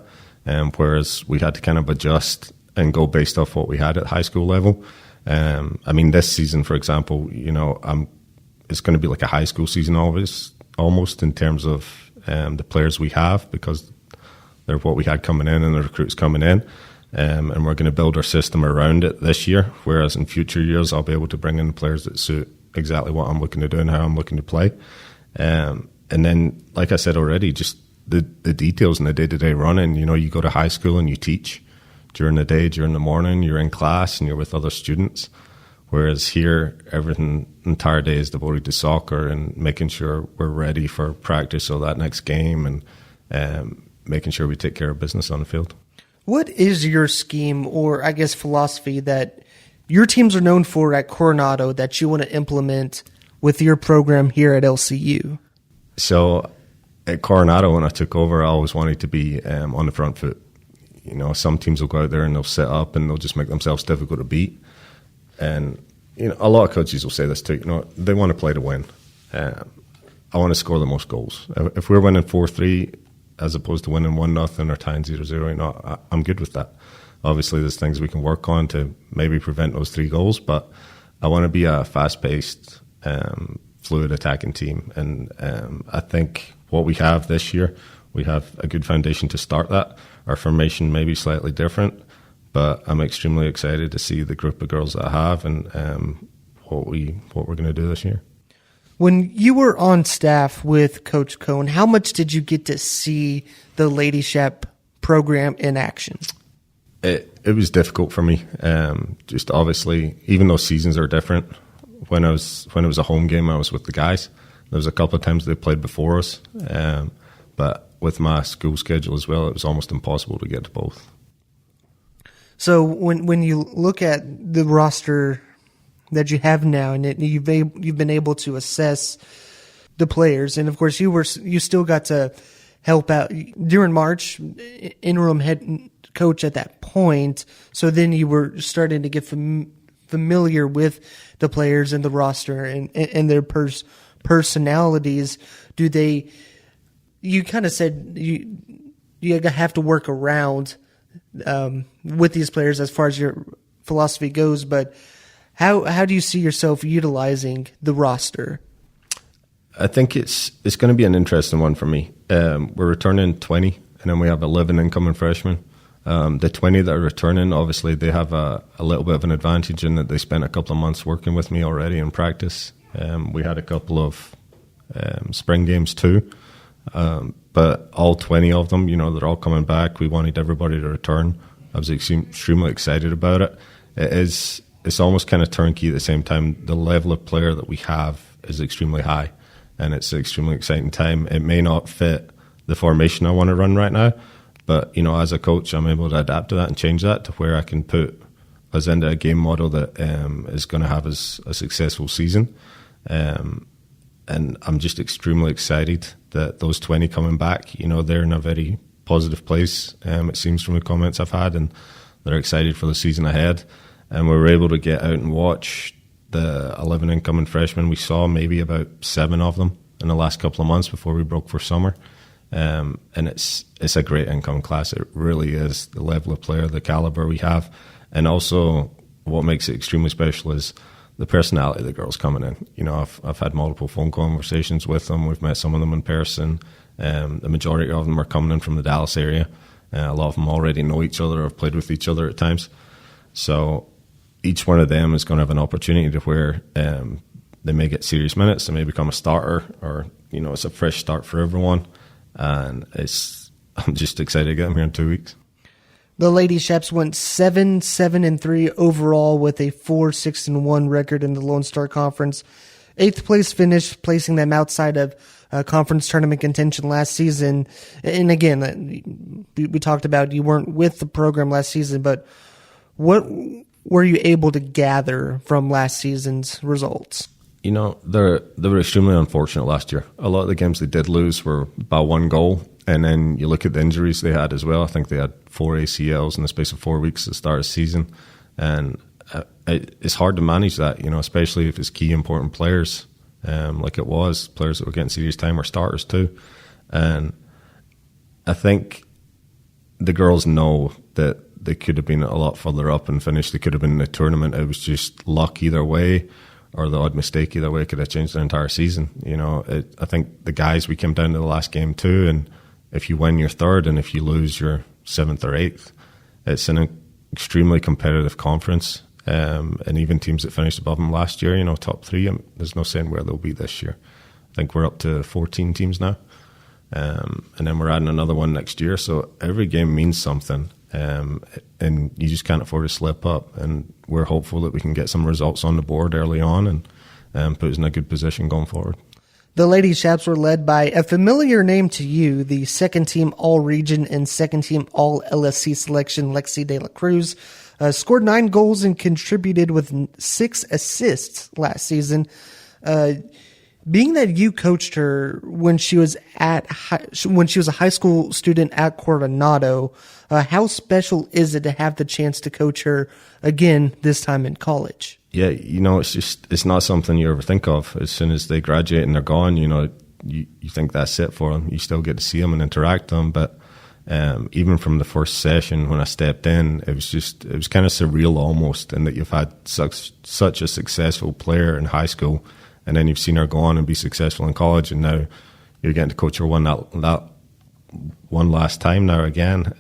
Whereas we had to kind of adjust and go based off what we had at high school level. I mean, this season, for example, it's going to be like a high school season almost in terms of the players we have, because they're what we had coming in and the recruits coming in. And we're going to build our system around it this year, whereas in future years I'll be able to bring in players that suit exactly what I'm looking to do and how I'm looking to play. And then, like I said already, just the details in the day-to-day running. You go to high school and you teach during the day, during the morning, you're in class and you're with other students. Whereas here, entire day is devoted to soccer and making sure we're ready for practice or that next game, and making sure we take care of business on the field. What is your scheme, or I guess philosophy, that your teams are known for at Coronado that you want to implement with your program here at LCU? So at Coronado, when I took over, I always wanted to be on the front foot. Some teams will go out there and they'll set up and they'll just make themselves difficult to beat. And a lot of coaches will say this too. They want to play to win. I want to score the most goals. If we're winning 4-3 as opposed to winning 1-0 or tying 0-0, I'm good with that. Obviously, there's things we can work on to maybe prevent those 3 goals, but I want to be a fast-paced, fluid attacking team. And I think what we have this year, we have a good foundation to start that. Our formation may be slightly different, but I'm extremely excited to see the group of girls that I have and what we're going to do this year. When you were on staff with Coach Cone, how much did you get to see the Lady Chap program in action? It was difficult for me. Just obviously, even though seasons are different, when it was a home game, I was with the guys. There was a couple of times they played before us, but with my school schedule as well, it was almost impossible to get to both. So when you look at the roster that you have now, and you've been able to assess the players, and of course you still got to help out during March, interim head coach at that point. So then you were starting to get familiar with the players and the roster and their personalities. You kind of said you have to work around with these players as far as your philosophy goes, but how do you see yourself utilizing the roster? I think it's going to be an interesting one for me. We're returning 20, and then we have 11 incoming freshmen. The 20 that are returning, obviously, they have a little bit of an advantage in that they spent a couple of months working with me already in practice. We had a couple of spring games too, but all 20 of them, they're all coming back. We wanted everybody to return. I was extremely excited about it. It's almost kind of turnkey at the same time. The level of player that we have is extremely high, and it's an extremely exciting time. It may not fit the formation I want to run right now, but, as a coach, I'm able to adapt to that and change that to where I can put us into a game model that is going to have us a successful season. And I'm just extremely excited that those 20 coming back, they're in a very positive place, it seems, from the comments I've had, and they're excited for the season ahead. And we were able to get out and watch the 11 incoming freshmen. We saw maybe about 7 of them in the last couple of months before we broke for summer. And it's a great incoming class. It really is. The level of player, the caliber we have, and also what makes it extremely special is the personality of the girls coming in. I've had multiple phone conversations with them. We've met some of them in person. The majority of them are coming in from the Dallas area. A lot of them already know each other or have played with each other at times. So each one of them is going to have an opportunity to where they may get serious minutes, they may become a starter, or it's a fresh start for everyone. And I'm just excited to get them here in 2 weeks. The Lady Chaps went 7-7-3 overall with a 4-6-1 record in the Lone Star Conference. 8th place finish, placing them outside of conference tournament contention last season. And again, we talked about you weren't with the program last season, but what were you able to gather from last season's results? They were extremely unfortunate last year. A lot of the games they did lose were by 1 goal. And then you look at the injuries they had as well. I think they had 4 ACLs in the space of 4 weeks at the start of the season. And it's hard to manage that, especially if it's key important players, like it was, players that were getting serious time or starters too. And I think the girls know that they could have been a lot further up and finished. They could have been in the tournament. It was just luck either way, or the odd mistake either way could have changed the entire season. I think the guys, we came down to the last game too, and if you win, you're 3rd, and if you lose, you're 7th or 8th. It's an extremely competitive conference, and even teams that finished above them last year, top 3, there's no saying where they'll be this year. I think we're up to 14 teams now, and then we're adding another one next year, so every game means something, and you just can't afford to slip up, and we're hopeful that we can get some results on the board early on and put us in a good position going forward. The Lady Chaps were led by a familiar name to you, the 2nd team All-Region and 2nd team All-LSC selection, Lexi De La Cruz. Scored 9 goals and contributed with 6 assists last season. Being that you coached her when she was a high school student at Coronado, how special is it to have the chance to coach her again this time in college? Yeah, it's not something you ever think of. As soon as they graduate and they're gone, you think that's it for them. You still get to see them and interact with them, but even from the first session when I stepped in, it was kind of surreal almost, in that you've had such a successful player in high school, and then you've seen her go on and be successful in college, and now you're getting to coach her that one last time now again.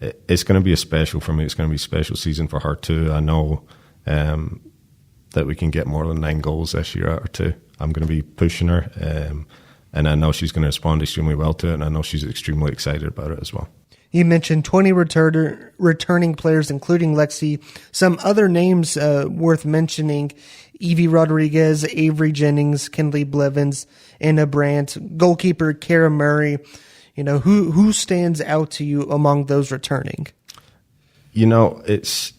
It's going to be a special for me. It's going to be a special season for her too. I know that we can get more than 9 goals this year out of her too. I'm going to be pushing her, and I know she's going to respond extremely well to it, and I know she's extremely excited about it as well. You mentioned 20 returning players, including Lexi. Some other names worth mentioning: Evie Rodriguez, Avery Jennings, Kinley Blevins, Anna Brandt, goalkeeper Kara Murray. Who stands out to you among those returning? It's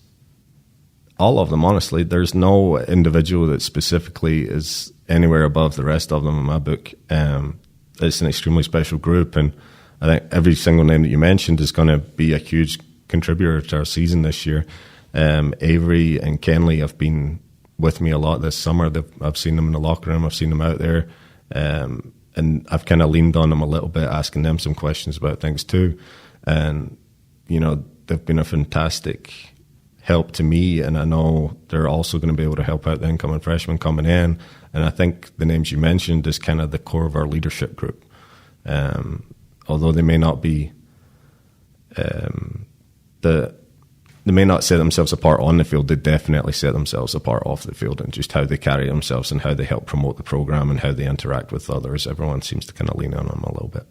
all of them, honestly. There's no individual that specifically is anywhere above the rest of them in my book. it's an extremely special group, and I think every single name that you mentioned is going to be a huge contributor to our season this year. Avery and Kenley have been with me a lot this summer. I've seen them in the locker room, I've seen them out there, and I've kind of leaned on them a little bit, asking them some questions about things too. And, you know, they've been a fantastic help to me, and I know they're also going to be able to help out the incoming freshmen coming in. And I think the names you mentioned is kind of the core of our leadership group. Although they may not be, they may not set themselves apart on the field, they definitely set themselves apart off the field, and just how they carry themselves and how they help promote the program and how they interact with others. Everyone seems to kind of lean on them a little bit.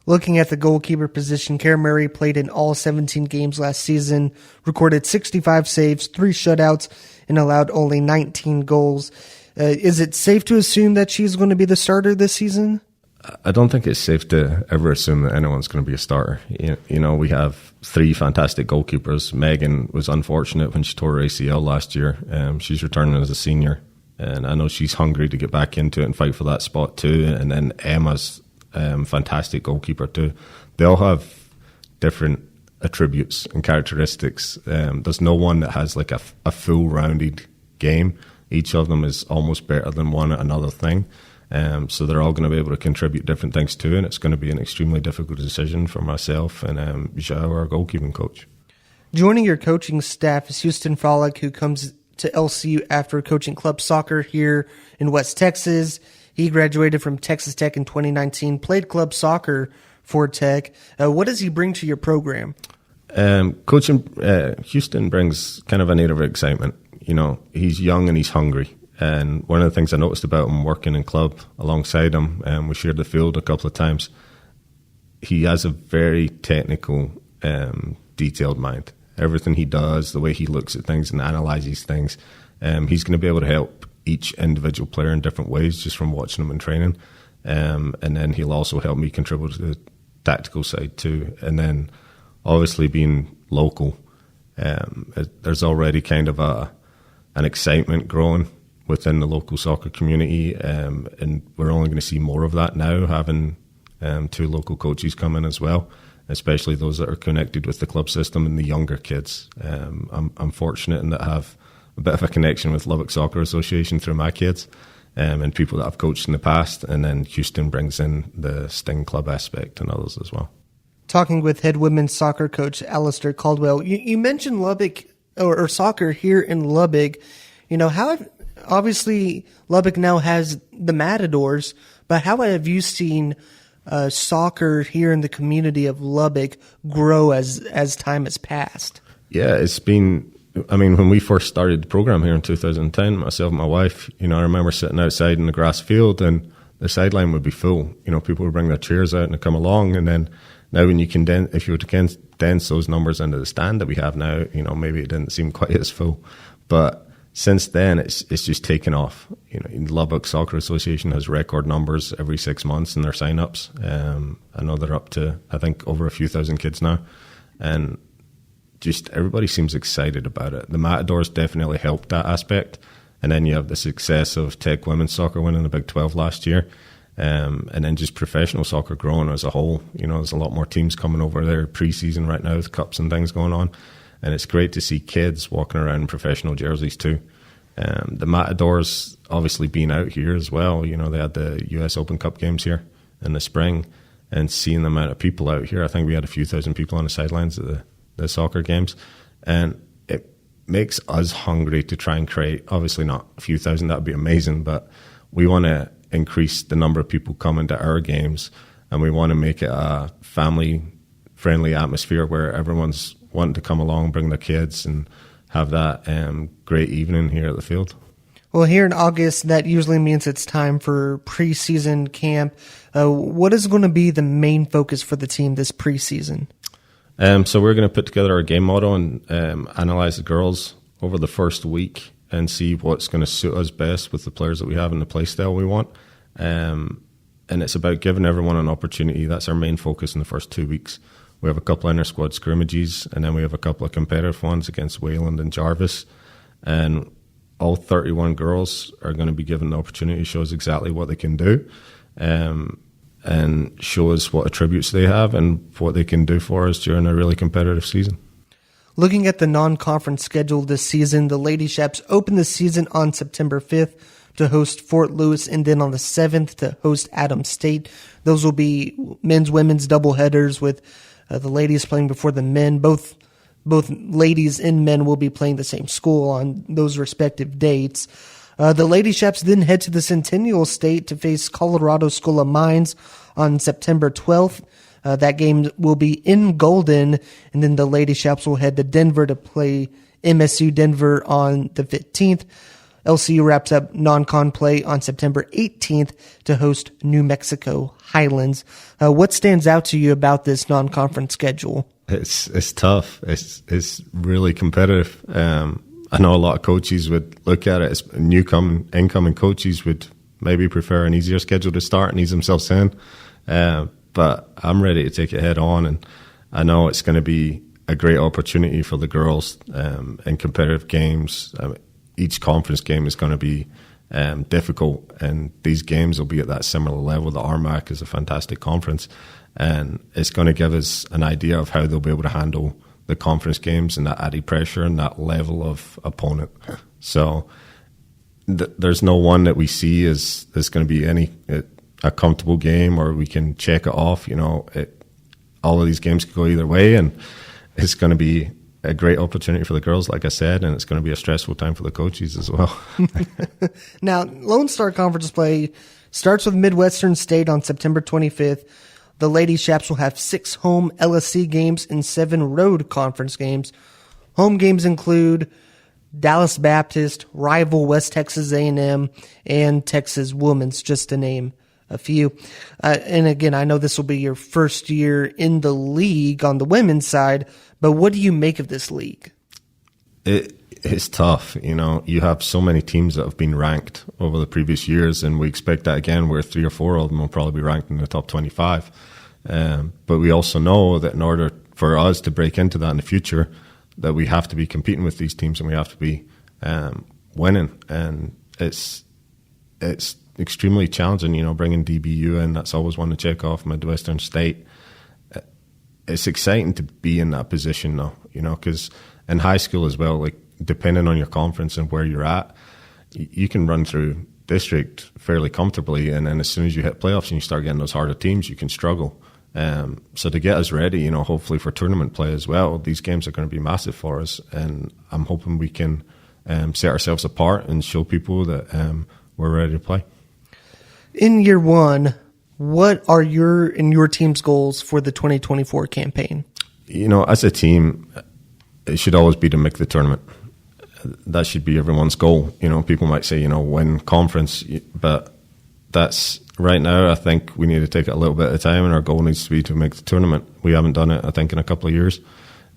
Looking at the goalkeeper position, Kara Murray played in all 17 games last season, recorded 65 saves, 3 shutouts, and allowed only 19 goals. Is it safe to assume that she's going to be the starter this season? I don't think it's safe to ever assume that anyone's going to be a starter. You know, we have 3 fantastic goalkeepers. Megan was unfortunate when she tore her ACL last year. She's returning as a senior, and I know she's hungry to get back into it and fight for that spot too. And then Emma's fantastic goalkeeper too. They all have different attributes and characteristics. There's no one that has like a full rounded game. Each of them is almost better than one at another thing. So they're all going to be able to contribute different things too, and it's going to be an extremely difficult decision for myself and Zhao, our goalkeeping coach. Joining your coaching staff is Houston Frolick, who comes to LCU after coaching club soccer here in West Texas. He graduated from Texas Tech in 2019, played club soccer for Tech. What does he bring to your program? Coaching Houston brings kind of a native excitement. You know, he's young and he's hungry. And one of the things I noticed about him working in club alongside him, we shared the field a couple of times, he has a very technical, detailed mind. Everything he does, the way he looks at things and analyzes things, he's going to be able to help each individual player in different ways just from watching him in training. And then he'll also help me contribute to the tactical side too. And then obviously being local, there's already kind of an excitement growing within the local soccer community, and we're only going to see more of that now, having 2 local coaches come in as well, especially those that are connected with the club system and the younger kids. I'm fortunate in that I have a bit of a connection with Lubbock Soccer Association through my kids, and people that I've coached in the past, and then Houston brings in the Sting Club aspect and others as well. Talking with head women's soccer coach Alistair Caldwell, you mentioned Lubbock or soccer here in Lubbock. You know, obviously Lubbock now has the Matadors, but how have you seen soccer here in the community of Lubbock grow as time has passed? Yeah, it's been, I mean, when we first started the program here in 2010, myself and my wife, you know, I remember sitting outside in the grass field and the sideline would be full. You know, people would bring their chairs out and come along, and then now when you if you were to condense those numbers into the stand that we have now, you know, maybe it didn't seem quite as full. But since then, it's just taken off. You know, Lubbock Soccer Association has record numbers every 6 months in their sign-ups. I know they're up to, I think, over a few thousand kids now. And just everybody seems excited about it. The Matadors definitely helped that aspect. And then you have the success of Tech women's soccer winning the Big 12 last year. And then just professional soccer growing as a whole. You know, there's a lot more teams coming over there pre-season right now with cups and things going on. And it's great to see kids walking around in professional jerseys too. The Matadors obviously being out here as well. You know, they had the US Open Cup games here in the spring, and seeing the amount of people out here. I think we had a few thousand people on the sidelines at the soccer games. And it makes us hungry to try and create, obviously not a few thousand, that would be amazing, but we want to increase the number of people coming to our games, and we want to make it a family-friendly atmosphere where everyone's wanting to come along, bring their kids, and have that great evening here at the field. Well, here in August, that usually means it's time for preseason camp. What is going to be the main focus for the team this preseason? So we're going to put together a game model and analyze the girls over the first week and see what's going to suit us best with the players that we have and the play style we want. And it's about giving everyone an opportunity. That's our main focus in the first 2 weeks. We have a couple of inter-squad scrimmages, and then we have a couple of competitive ones against Wayland and Jarvis. And all 31 girls are going to be given the opportunity to show us exactly what they can do. And and show us what attributes they have and what they can do for us during a really competitive season. Looking at the non-conference schedule this season, the Lady Chaps open the season on September 5th to host Fort Lewis, and then on the 7th to host Adams State. Those will be men's, women's doubleheaders with the ladies playing before the men. Both ladies and men will be playing the same school on those respective dates. The Lady Chaps then head to the Centennial State to face Colorado School of Mines on September 12th. That game will be in Golden, and then the Lady Chaps will head to Denver to play MSU Denver on the 15th. LCU wraps up non-con play on September 18th to host New Mexico Highlands. What stands out to you about this non-conference schedule? It's tough. It's really competitive. I know a lot of coaches would look at it as incoming coaches would maybe prefer an easier schedule to start and ease themselves in. But I'm ready to take it head on, and I know it's going to be a great opportunity for the girls in competitive games. Each conference game is going to be difficult, and these games will be at that similar level. The RMAC is a fantastic conference, and it's going to give us an idea of how they'll be able to handle the conference games and that added pressure and that level of opponent. So there's no one that we see as going to be a comfortable game or we can check it off. All of these games could go either way, and it's going to be a great opportunity for the girls, like I said, and it's going to be a stressful time for the coaches as well. Now, Lone Star Conference play starts with Midwestern State on September 25th. The Lady Chaps will have 6 home LSC games and 7 road conference games. Home games include Dallas Baptist, rival West Texas A&M, and Texas Women's, just to name a few. And again, I know this will be your first year in the league on the women's side, but what do you make of this league? It's tough. You have so many teams that have been ranked over the previous years, and we expect that again, where 3 or 4 of them will probably be ranked in the top 25. But we also know that in order for us to break into that in the future, that we have to be competing with these teams and we have to be winning. And it's extremely challenging, bringing DBU in. That's always one to check off. Midwestern State. It's exciting to be in that position though, because in high school as well, like depending on your conference and where you're at, you can run through district fairly comfortably, and then as soon as you hit playoffs and you start getting those harder teams, you can struggle. So to get us ready, hopefully for tournament play as well, these games are going to be massive for us, and I'm hoping we can set ourselves apart and show people that we're ready to play. In year one, what are your team's goals for the 2024 campaign? As a team, it should always be to make the tournament. That should be everyone's goal. People might say, win conference, but that's right now. I think we need to take it a little bit at a time, and our goal needs to be to make the tournament. We haven't done it, I think, in a couple of years,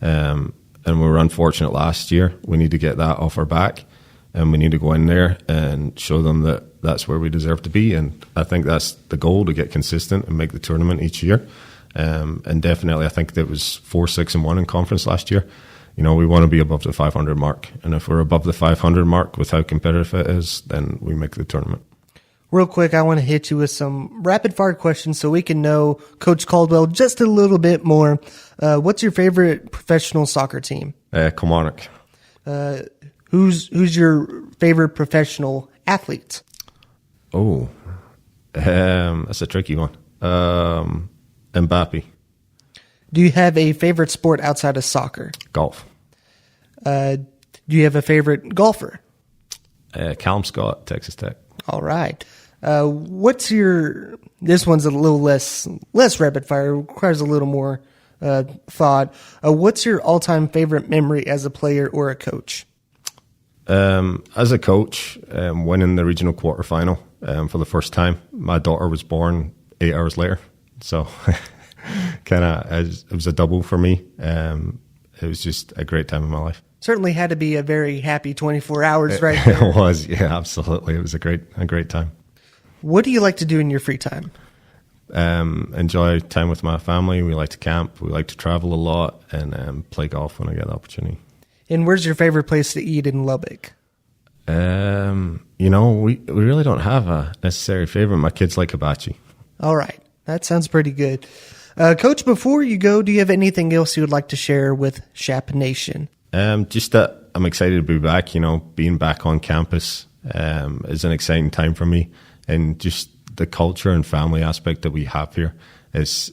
and we were unfortunate last year. We need to get that off our back, and we need to go in there and show them that that's where we deserve to be. And I think that's the goal, to get consistent and make the tournament each year. And definitely, I think that was 4-6-1 in conference last year. We want to be above the 500 mark. And if we're above the 500 mark with how competitive it is, then we make the tournament. Real quick, I want to hit you with some rapid-fire questions so we can know Coach Caldwell just a little bit more. What's your favorite professional soccer team? Kilmarnock. Who's your favorite professional athlete? Oh, that's a tricky one. Mbappe. Do you have a favorite sport outside of soccer? Golf. Do you have a favorite golfer? Callum Scott, Texas Tech. All right. This one's a little less rapid fire, requires a little more thought. What's your all-time favorite memory as a player or a coach? As a coach, winning the regional quarterfinal for the first time. My daughter was born 8 hours later, so it was a double for me. It was just a great time in my life. Certainly had to be a very happy 24 hours right there. It was, yeah, absolutely. It was a great time. What do you like to do in your free time? Enjoy time with my family. We like to camp. We like to travel a lot, and play golf when I get the opportunity. And where's your favorite place to eat in Lubbock? We really don't have a necessary favorite. My kids like hibachi. All right. That sounds pretty good. Coach, before you go, do you have anything else you would like to share with Shap Nation? Just that I'm excited to be back. Being back on campus is an exciting time for me, and just the culture and family aspect that we have here is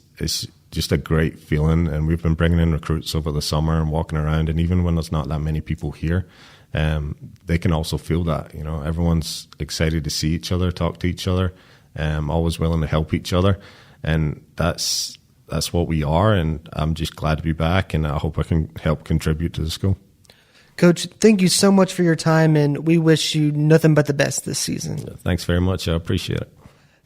just a great feeling. And we've been bringing in recruits over the summer and walking around, and even when there's not that many people here, they can also feel that. Everyone's excited to see each other, talk to each other, always willing to help each other, and that's what we are. And I'm just glad to be back, and I hope I can help contribute to the school. Coach, thank you so much for your time, and we wish you nothing but the best this season. Thanks very much. I appreciate it.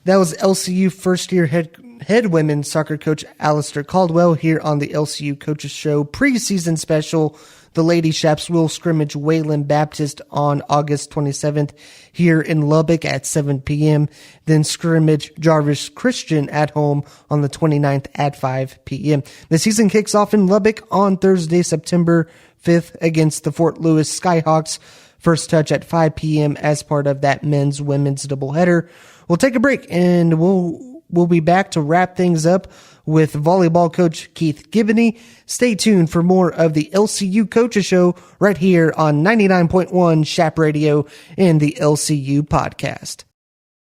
That was LCU first-year head women's soccer coach Alistair Caldwell here on the LCU Coaches Show Preseason Special. The Lady Chaps will scrimmage Wayland Baptist on August 27th here in Lubbock at 7 p.m., then scrimmage Jarvis Christian at home on the 29th at 5 p.m. The season kicks off in Lubbock on Thursday, September 5th against the Fort Lewis Skyhawks. First touch at 5 p.m. as part of that men's-women's doubleheader. We'll take a break, and we'll be back to wrap things up with volleyball coach Keith Giboney. Stay tuned for more of the LCU Coaches Show right here on 99.1 Shap Radio and the LCU Podcast.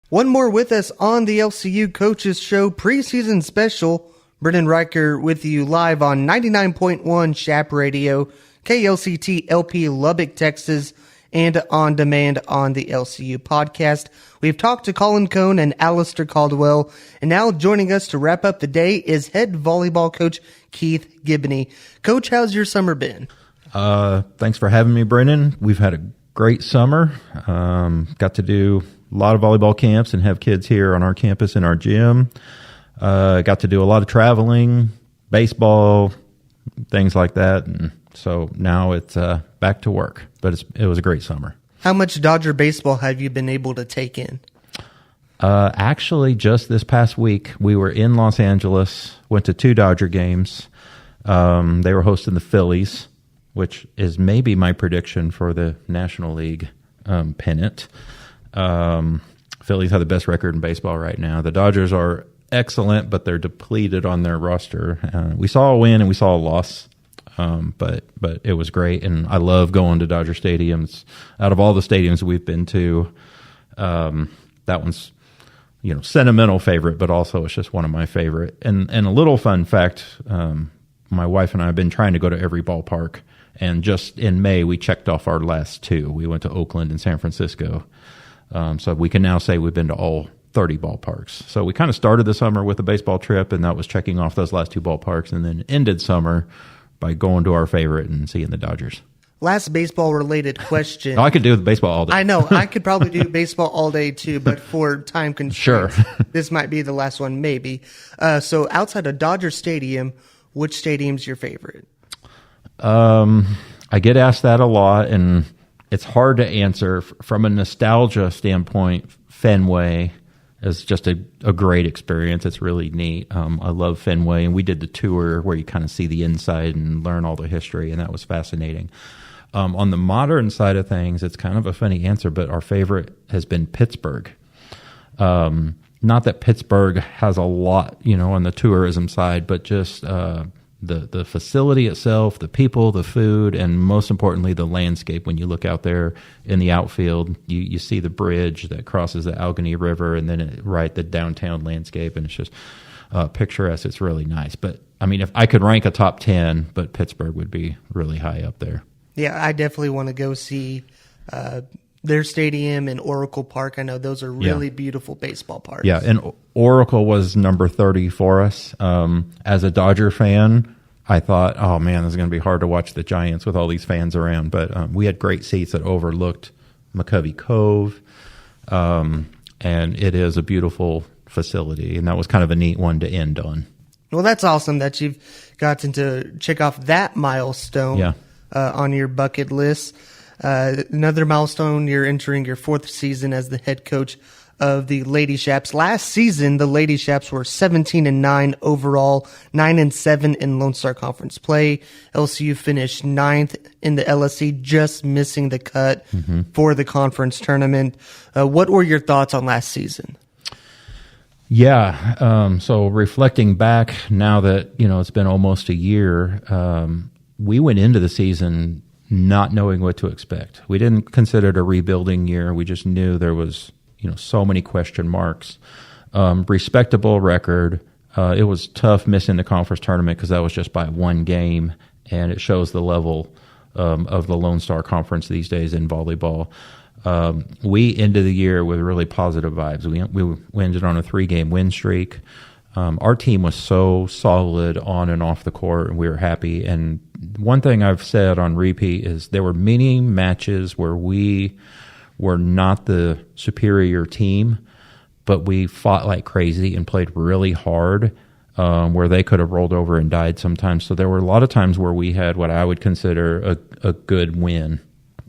One more with us on the LCU Coaches Show Preseason Special. Brennan Riker with you live on 99.1 Shap Radio, KLCT LP Lubbock, Texas, and on demand on the LCU Podcast. We've talked to Collin Cone and Alistair Caldwell, and now joining us to wrap up the day is head volleyball coach Keith Giboney. Coach, how's your summer been? Thanks for having me, Brennan. We've had a great summer. Got to do a lot of volleyball camps and have kids here on our campus in our gym. Got to do a lot of traveling, baseball, things like that, and so now it's back to work. But it was a great summer. How much Dodger baseball have you been able to take in? Actually, just this past week, we were in Los Angeles, went to 2 Dodger games. They were hosting the Phillies, which is maybe my prediction for the National League pennant. Phillies have the best record in baseball right now. The Dodgers are excellent, but they're depleted on their roster. We saw a win and we saw a loss. But it was great, and I love going to Dodger stadiums. Out of all the stadiums we've been to, that one's sentimental favorite, but also it's just one of my favorite. And a little fun fact, my wife and I have been trying to go to every ballpark, and just in May we checked off our last 2. We went to Oakland and San Francisco, so we can now say we've been to all 30 ballparks. So we kind of started the summer with a baseball trip, and that was checking off those last 2 ballparks, and then ended summer by going to our favorite and seeing the Dodgers. Last baseball-related question. I could do baseball all day. I know. I could probably do baseball all day, too, but for time constraints, sure. This might be the last one, maybe. So outside of Dodger Stadium, which stadium's your favorite? I get asked that a lot, and it's hard to answer. From a nostalgia standpoint, Fenway is just a great experience. It's really neat. I love Fenway, and we did the tour where you kind of see the inside and learn all the history, and that was fascinating. On the modern side of things, it's kind of a funny answer, but our favorite has been Pittsburgh. Not that Pittsburgh has a lot, on the tourism side, but just the facility itself, the people, the food, and most importantly, the landscape. When you look out there in the outfield, you see the bridge that crosses the Allegheny River, and then the downtown landscape, and it's just picturesque. It's really nice. But, I mean, if I could rank a top 10, but Pittsburgh would be really high up there. Yeah, I definitely want to go see their stadium and Oracle Park. I know those are really beautiful baseball parks. Yeah, and Oracle was number 30 for us. As a Dodger fan, I thought, oh man, this is going to be hard to watch the Giants with all these fans around. But we had great seats that overlooked McCovey Cove, and it is a beautiful facility. And that was kind of a neat one to end on. Well, that's awesome that you've gotten to check off that milestone on your bucket list. Another milestone, you're entering your 4th season as the head coach of the Lady Chaps. Last season, the Lady Chaps were 17-9 overall, 9-7 in Lone Star Conference play. LCU finished 9th in the LSC, just missing the cut for the conference tournament. What were your thoughts on last season? Yeah. So reflecting back now that, it's been almost a year, we went into the season not knowing what to expect. We didn't consider it a rebuilding year. We just knew there was, so many question marks. Respectable record. It was tough missing the conference tournament because that was just by one game, and it shows the level of the Lone Star Conference these days in volleyball. We ended the year with really positive vibes. We ended on a 3-game win streak. Our team was so solid on and off the court, and we were happy. And one thing I've said on repeat is there were many matches where we were not the superior team, but we fought like crazy and played really hard, where they could have rolled over and died sometimes. So there were a lot of times where we had what I would consider a good win.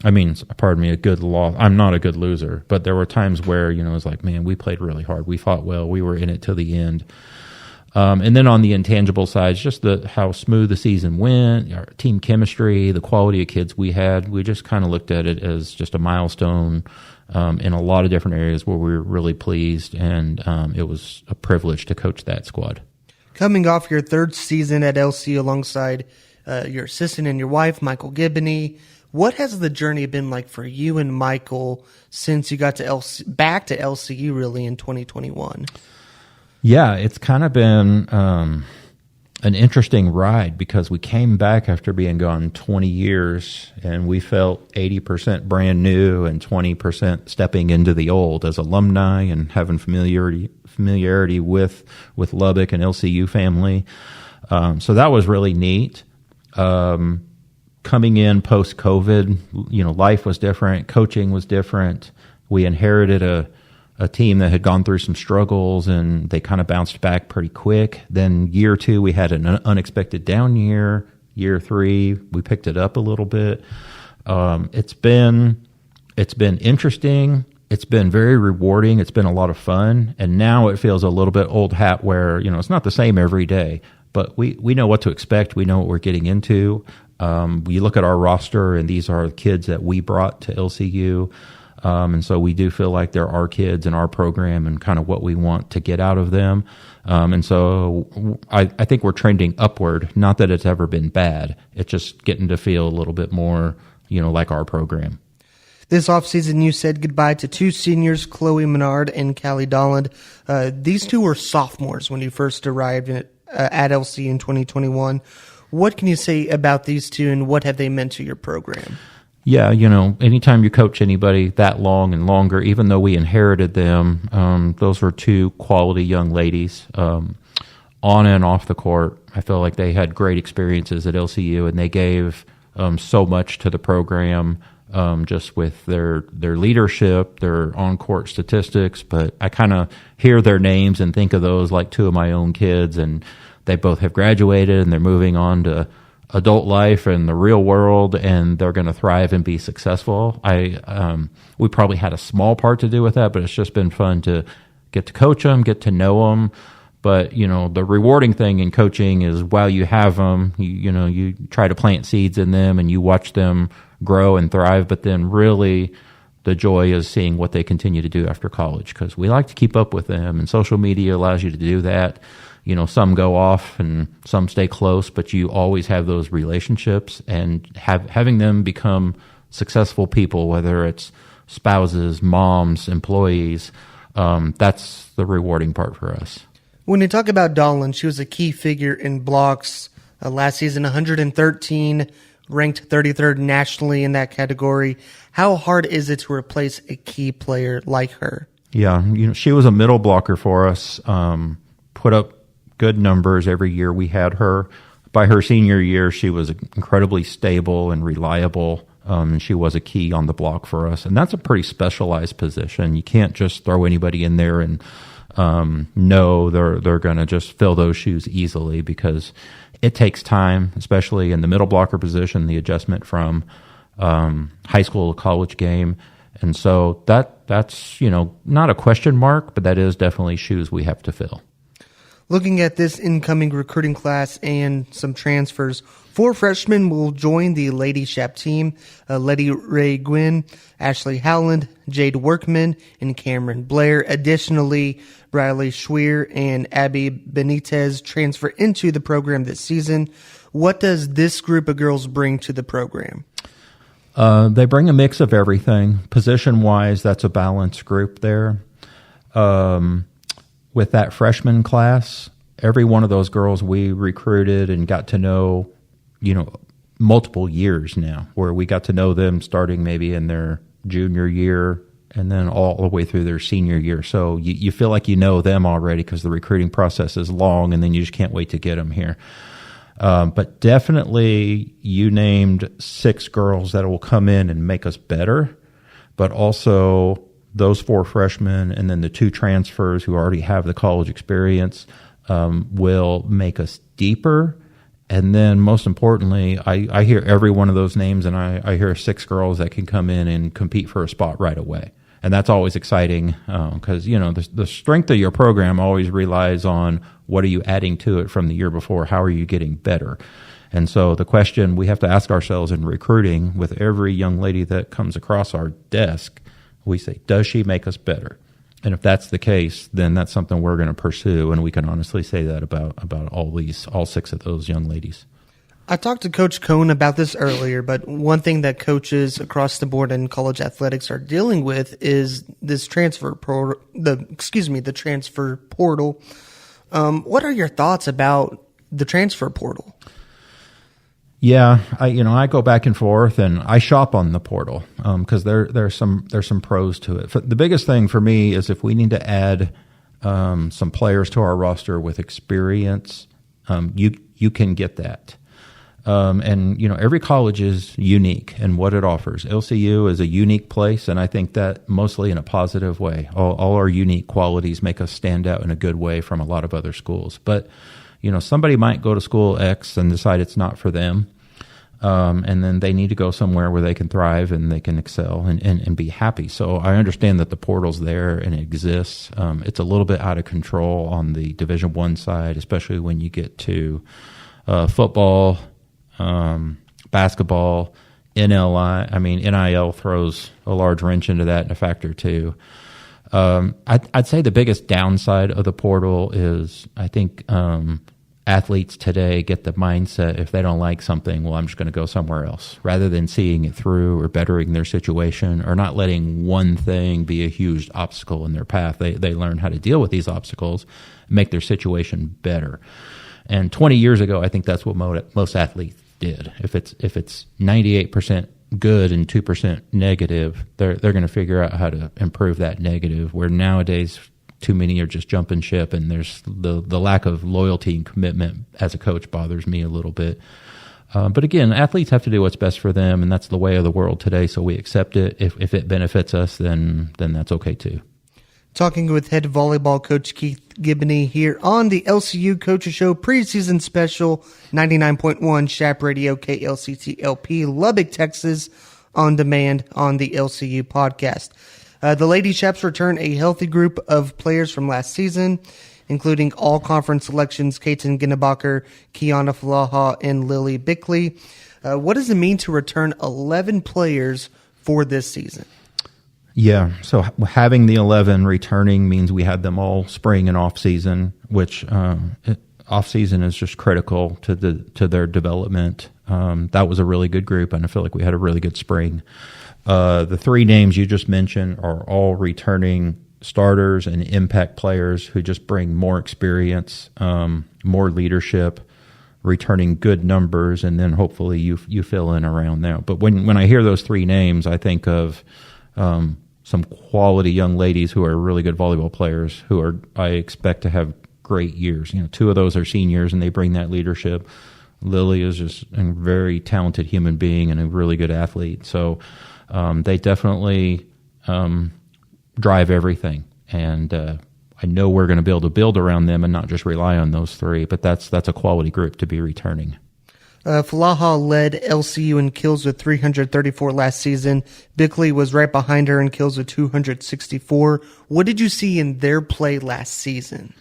I mean, pardon me, a good loss. I'm not a good loser, but there were times where, it was like, man, we played really hard. We fought well. We were in it till the end. And then on the intangible side, just how smooth the season went, our team chemistry, the quality of kids we had. We just kind of looked at it as just a milestone in a lot of different areas where we were really pleased, and it was a privilege to coach that squad. Coming off your third season at LCU alongside your assistant and your wife, Michael Giboney, what has the journey been like for you and Michael since you got to back to LCU really in 2021? Yeah, it's kind of been an interesting ride because we came back after being gone 20 years, and we felt 80% brand new and 20% stepping into the old as alumni and having familiarity with Lubbock and LCU family. So that was really neat. Coming in post-COVID, life was different, coaching was different. We inherited a team that had gone through some struggles, and they kind of bounced back pretty quick. Then year 2, we had an unexpected down year. Year 3, we picked it up a little bit. It's been interesting. It's been very rewarding. It's been a lot of fun. And now it feels a little bit old hat where, it's not the same every day, but we know what to expect. We know what we're getting into. We look at our roster, and these are the kids that we brought to LCU. And so we do feel like they're our kids in our program and kind of what we want to get out of them. And so I think we're trending upward. Not that it's ever been bad. It's just getting to feel a little bit more, like our program. This offseason, you said goodbye to 2 seniors, Chloe Menard and Callie Dolland. These 2 were sophomores when you first arrived at LCU in 2021. What can you say about these 2, and what have they meant to your program? Yeah, anytime you coach anybody that long and longer, even though we inherited them, those were 2 quality young ladies on and off the court. I feel like they had great experiences at LCU, and they gave so much to the program just with their leadership, their on-court statistics. But I kind of hear their names and think of those like 2 of my own kids, and they both have graduated, and they're moving on to adult life and the real world, and they're going to thrive and be successful. We probably had a small part to do with that, but it's just been fun to get to coach them, get to know them. But, the rewarding thing in coaching is while you have them, you try to plant seeds in them and you watch them grow and thrive. But then really the joy is seeing what they continue to do after college, because we like to keep up with them, and social media allows you to do that. Some go off and some stay close, but you always have those relationships, and having them become successful people, whether it's spouses, moms, employees, that's the rewarding part for us. When you talk about Dolland, she was a key figure in blocks last season, 113, ranked 33rd nationally in that category. How hard is it to replace a key player like her? Yeah, she was a middle blocker for us, put up good numbers every year we had her. By her senior year, she was incredibly stable and reliable, and she was a key on the block for us. And that's a pretty specialized position. You can't just throw anybody in there and know they're going to just fill those shoes easily, because it takes time, especially in the middle blocker position, the adjustment from high school to college game. And so that's not a question mark, but that is definitely shoes we have to fill. Looking at this incoming recruiting class and some transfers, 4 freshmen will join the Lady Chap team: Letty Ray Gwynn, Ashley Howland, Jade Workman, and Cameron Blair. Additionally, Bradley Schweer and Abby Benitez transfer into the program this season. What does this group of girls bring to the program? They bring a mix of everything. Position-wise, that's a balanced group there. With that freshman class, every one of those girls we recruited and got to know, multiple years now, where we got to know them starting maybe in their junior year and then all the way through their senior year. So you feel like you know them already because the recruiting process is long, and then you just can't wait to get them here. But definitely you named 6 girls that will come in and make us better, but also those 4 freshmen and then the 2 transfers who already have the college experience will make us deeper. And then most importantly, I hear every one of those names, and I hear 6 girls that can come in and compete for a spot right away. And that's always exciting because, the strength of your program always relies on what are you adding to it from the year before? How are you getting better? And so the question we have to ask ourselves in recruiting with every young lady that comes across our desk, we say, does she make us better? And if that's the case, then that's something we're going to pursue. And we can honestly say that about all 6 of those young ladies. I talked to Coach Cone about this earlier, but one thing that coaches across the board in college athletics are dealing with is this transfer portal. The transfer portal. What are your thoughts about the transfer portal? Yeah, I go back and forth, and I shop on the portal because there's some pros to it. The biggest thing for me is if we need to add some players to our roster with experience, you can get that. And every college is unique in what it offers. LCU is a unique place, and I think that mostly in a positive way. All our unique qualities make us stand out in a good way from a lot of other schools. But somebody might go to school X and decide it's not for them, and then they need to go somewhere where they can thrive and they can excel and be happy. So I understand that the portal's there and it exists. It's a little bit out of control on the Division I side, especially when you get to football, basketball, NIL throws a large wrench into that and a factor too. I'd say the biggest downside of the portal is I think athletes today get the mindset if they don't like something, well, I'm just going to go somewhere else, rather than seeing it through or bettering their situation or not letting one thing be a huge obstacle in their path. They learn how to deal with these obstacles, make their situation better. And 20 years ago, I think that's what most athletes did. If it's 98% good and 2% negative, they're going to figure out how to improve that negative, where nowadays too many are just jumping ship, and there's the lack of loyalty and commitment as a coach bothers me a little bit. But again, athletes have to do what's best for them, and that's the way of the world today, so we accept it. If it benefits us, then that's okay too. Talking with head volleyball coach Keith Giboney here on the LCU Coaches Show Preseason Special, 99.1 Shap Radio, KLCT-LP, Lubbock, Texas, on demand on the LCU podcast. The Lady Chaps return a healthy group of players from last season, including all-conference selections Kaiten Ginnebacher, Kiana Falaha, and Lily Bickley. What does it mean to return 11 players for this season? Yeah, so having the 11 returning means we had them all spring and off season, which off season is just critical to their development. That was a really good group, and I feel like we had a really good spring. The 3 names you just mentioned are all returning starters and impact players who just bring more experience, more leadership, returning good numbers, and then hopefully you fill in around there. But when I hear those 3 names, I think of some quality young ladies who are really good volleyball players I expect to have great years. 2 of those are seniors, and they bring that leadership. Lily is just a very talented human being and a really good athlete. So they definitely drive everything. And I know we're going to be able to build around them and not just rely on those 3, but that's a quality group to be returning. Falaha led LCU in kills with 334 last season. Bickley was right behind her in kills with 264. What did you see in their play last season?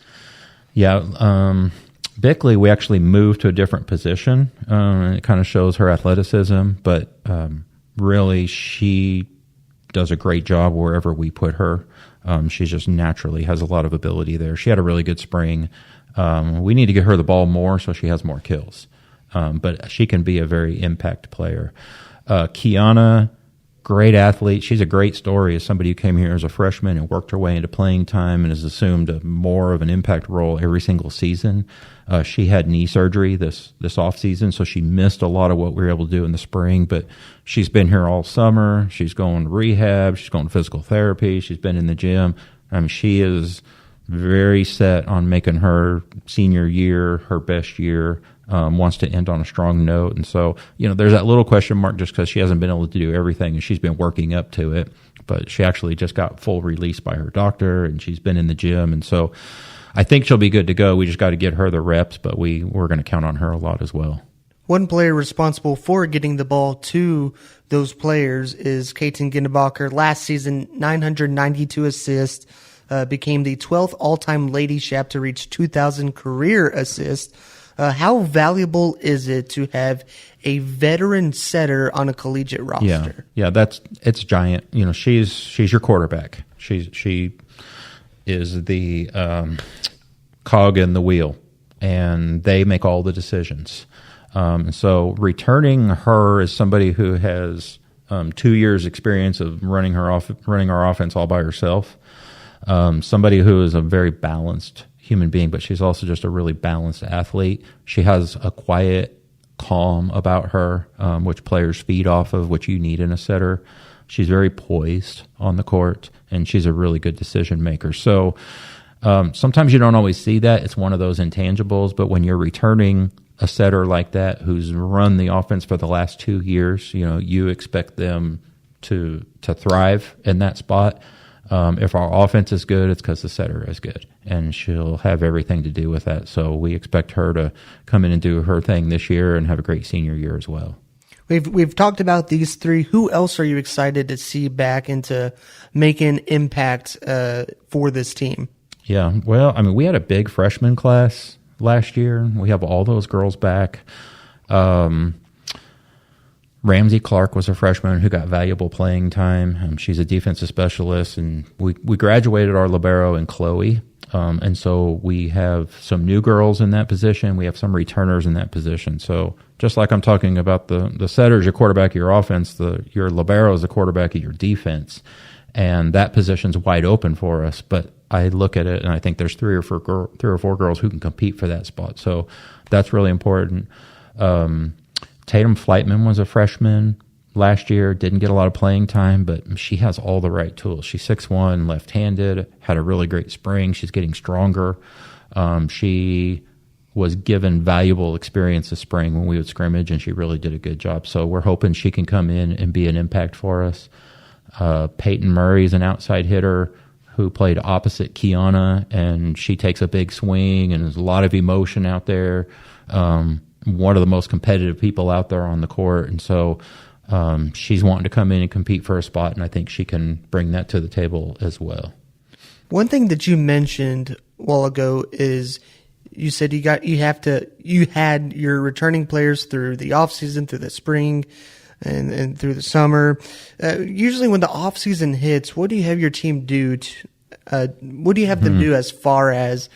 Yeah. Bickley, we actually moved to a different position. It kind of shows her athleticism, but really she does a great job wherever we put her. She just naturally has a lot of ability there. She had a really good spring. We need to get her the ball more so she has more kills. But she can be a very impact player. Kiana, great athlete. She's a great story as somebody who came here as a freshman and worked her way into playing time and has assumed more of an impact role every single season. She had knee surgery this off season, so she missed a lot of what we were able to do in the spring, but she's been here all summer. She's going to rehab. She's going to physical therapy. She's been in the gym. She is very set on making her senior year her best year. Wants to end on a strong note. And so, there's that little question mark just because she hasn't been able to do everything and she's been working up to it. But she actually just got full release by her doctor and she's been in the gym. And so I think she'll be good to go. We just got to get her the reps, but we're going to count on her a lot as well. One player responsible for getting the ball to those players is Kaiten Ginnebacher. Last season, 992 assists, became the 12th all-time Lady Chap to reach 2,000 career assists. How valuable is it to have a veteran setter on a collegiate roster? Yeah, it's giant. She's your quarterback. She is the cog in the wheel, and they make all the decisions. So returning her as somebody who has 2 years experience of running our offense all by herself, somebody who is a very balanced human being, but she's also just a really balanced athlete. She has a quiet calm about her, which players feed off of, which you need in a setter. She's very poised on the court, and she's a really good decision maker. So sometimes you don't always see that. It's one of those intangibles, but when you're returning a setter like that who's run the offense for the last 2 years, you expect them to thrive in that spot. If our offense is good, it's because the setter is good, and she'll have everything to do with that. So we expect her to come in and do her thing this year and have a great senior year as well. We've talked about these three. Who else are you excited to see back into making impact for this team? Yeah, well, we had a big freshman class last year. We have all those girls back. Ramsey Clark was a freshman who got valuable playing time. She's a defensive specialist, and we graduated our libero in Chloe. And so we have some new girls in that position. We have some returners in that position. So just like I'm talking about the setters, your quarterback of your offense, your libero is the quarterback of your defense. And that position's wide open for us. But I look at it, and I think there's three or four girls who can compete for that spot. So that's really important. Tatum Flightman was a freshman last year, didn't get a lot of playing time, but she has all the right tools. She's 6'1", left-handed, had a really great spring. She's getting stronger. She was given valuable experience this spring when we would scrimmage, and she really did a good job. So we're hoping she can come in and be an impact for us. Peyton Murray is an outside hitter who played opposite Kiana, and she takes a big swing, and there's a lot of emotion out there. One of the most competitive people out there on the court. And so she's wanting to come in and compete for a spot, and I think she can bring that to the table as well. One thing that you mentioned a while ago is you said you had your returning players through the off season, through the spring, and through the summer. Usually when the off season hits, what do you have your team do? What do you have them do as far as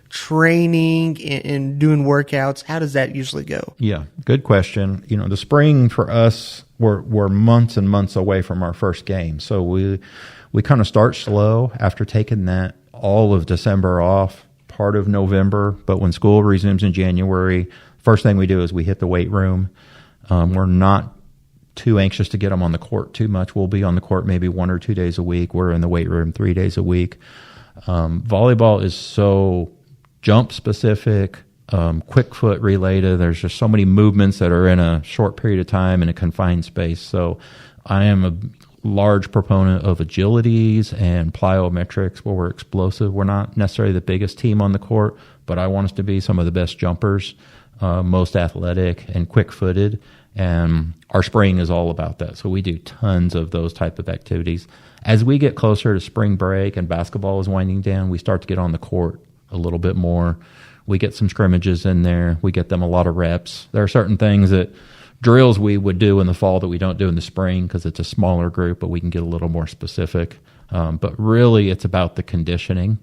training and doing workouts? How does that usually go? Yeah, good question. The spring for us, we're months and months away from our first game. So we kind of start slow after taking that all of December off, part of November. But when school resumes in January, first thing we do is we hit the weight room. We're not too anxious to get them on the court too much. We'll be on the court maybe 1 or 2 days a week. We're in the weight room 3 days a week. Volleyball is so jump specific, quick foot related. There's just so many movements that are in a short period of time in a confined space. So I am a large proponent of agilities and plyometrics where we're explosive. We're not necessarily the biggest team on the court, but I want us to be some of the best jumpers, most athletic and quick footed. And our spring is all about that. So we do tons of those type of activities. As we get closer to spring break and basketball is winding down, we start to get on the court a little bit more. We get some scrimmages in there. We get them a lot of reps. There are certain things that drills we would do in the fall that we don't do in the spring because it's a smaller group, but we can get a little more specific. But really, it's about the conditioning.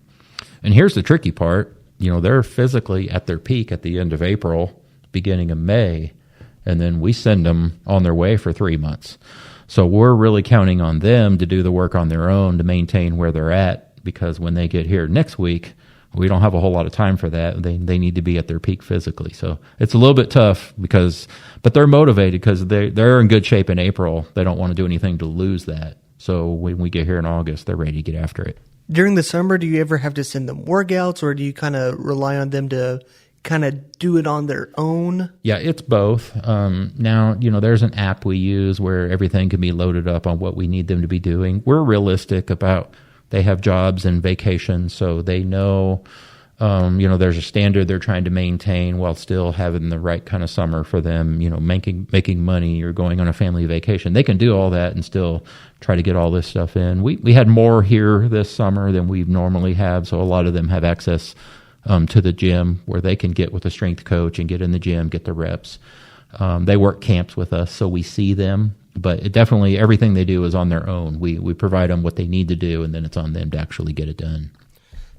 And here's the tricky part. They're physically at their peak at the end of April, beginning of May, and then we send them on their way for 3 months. So we're really counting on them to do the work on their own to maintain where they're at, because when they get here next week, we don't have a whole lot of time for that. They need to be at their peak physically. So it's a little bit tough but they're motivated because they're in good shape in April. They don't want to do anything to lose that. So when we get here in August, they're ready to get after it. During the summer, do you ever have to send them workouts, or do you kind of rely on them to kind of do it on their own? Yeah, it's both. Now, there's an app we use where everything can be loaded up on what we need them to be doing. We're realistic about they have jobs and vacations, so they know, there's a standard they're trying to maintain while still having the right kind of summer for them, making money or going on a family vacation. They can do all that and still try to get all this stuff in. We had more here this summer than we normally have, so a lot of them have access to the gym where they can get with a strength coach and get in the gym, get the reps. They work camps with us, so we see them. But definitely everything they do is on their own. We provide them what they need to do, and then it's on them to actually get it done.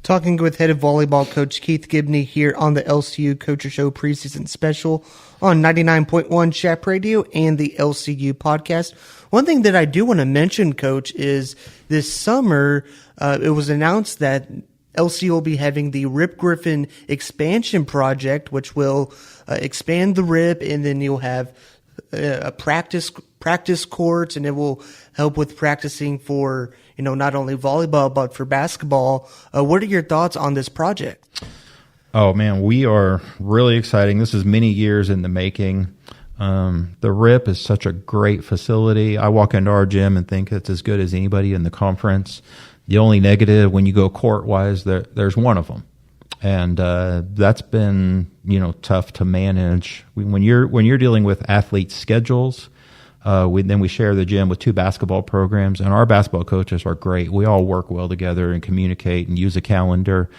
Talking with head of volleyball coach Keith Giboney here on the LCU Coaches Show Preseason Special on 99.1 Shap Radio and the LCU podcast. One thing that I do want to mention, Coach, is this summer it was announced that LCU will be having the Rip Griffin expansion project, which will expand the Rip, and then you'll have a practice courts, and it will help with practicing for not only volleyball but for basketball. What are your thoughts on this project? Oh man, we are really exciting. This is many years in the making. The RIP is such a great facility. I walk into our gym and think it's as good as anybody in the conference. The only negative when you go court wise, there's one of them. And that's been tough to manage. When you're dealing with athletes' schedules, then we share the gym with 2 basketball programs, and our basketball coaches are great. We all work well together and communicate and use a calendar,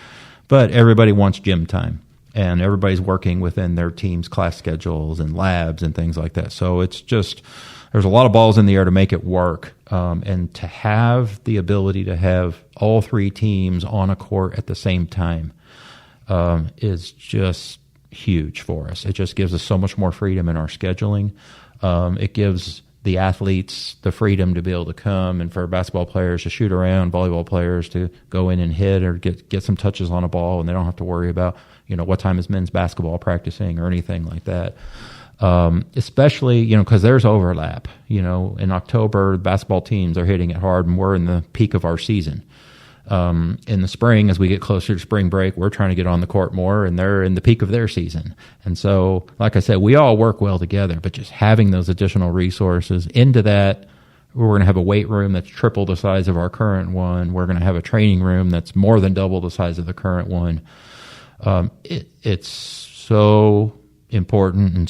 but everybody wants gym time, and everybody's working within their team's class schedules and labs and things like that. So it's just there's a lot of balls in the air to make it work, and to have the ability to have all 3 teams on a court at the same time is just huge for us. It just gives us so much more freedom in our scheduling. It gives the athletes the freedom to be able to come, and for basketball players to shoot around, volleyball players to go in and hit or get some touches on a ball, and they don't have to worry about what time is men's basketball practicing or anything like that. Especially because there's overlap. In October, basketball teams are hitting it hard, and we're in the peak of our season. In the spring, as we get closer to spring break, we're trying to get on the court more, and they're in the peak of their season. And so, like I said, we all work well together, but just having those additional resources into that, we're going to have a weight room that's triple the size of our current one. We're going to have a training room that's more than double the size of the current one. It's so important and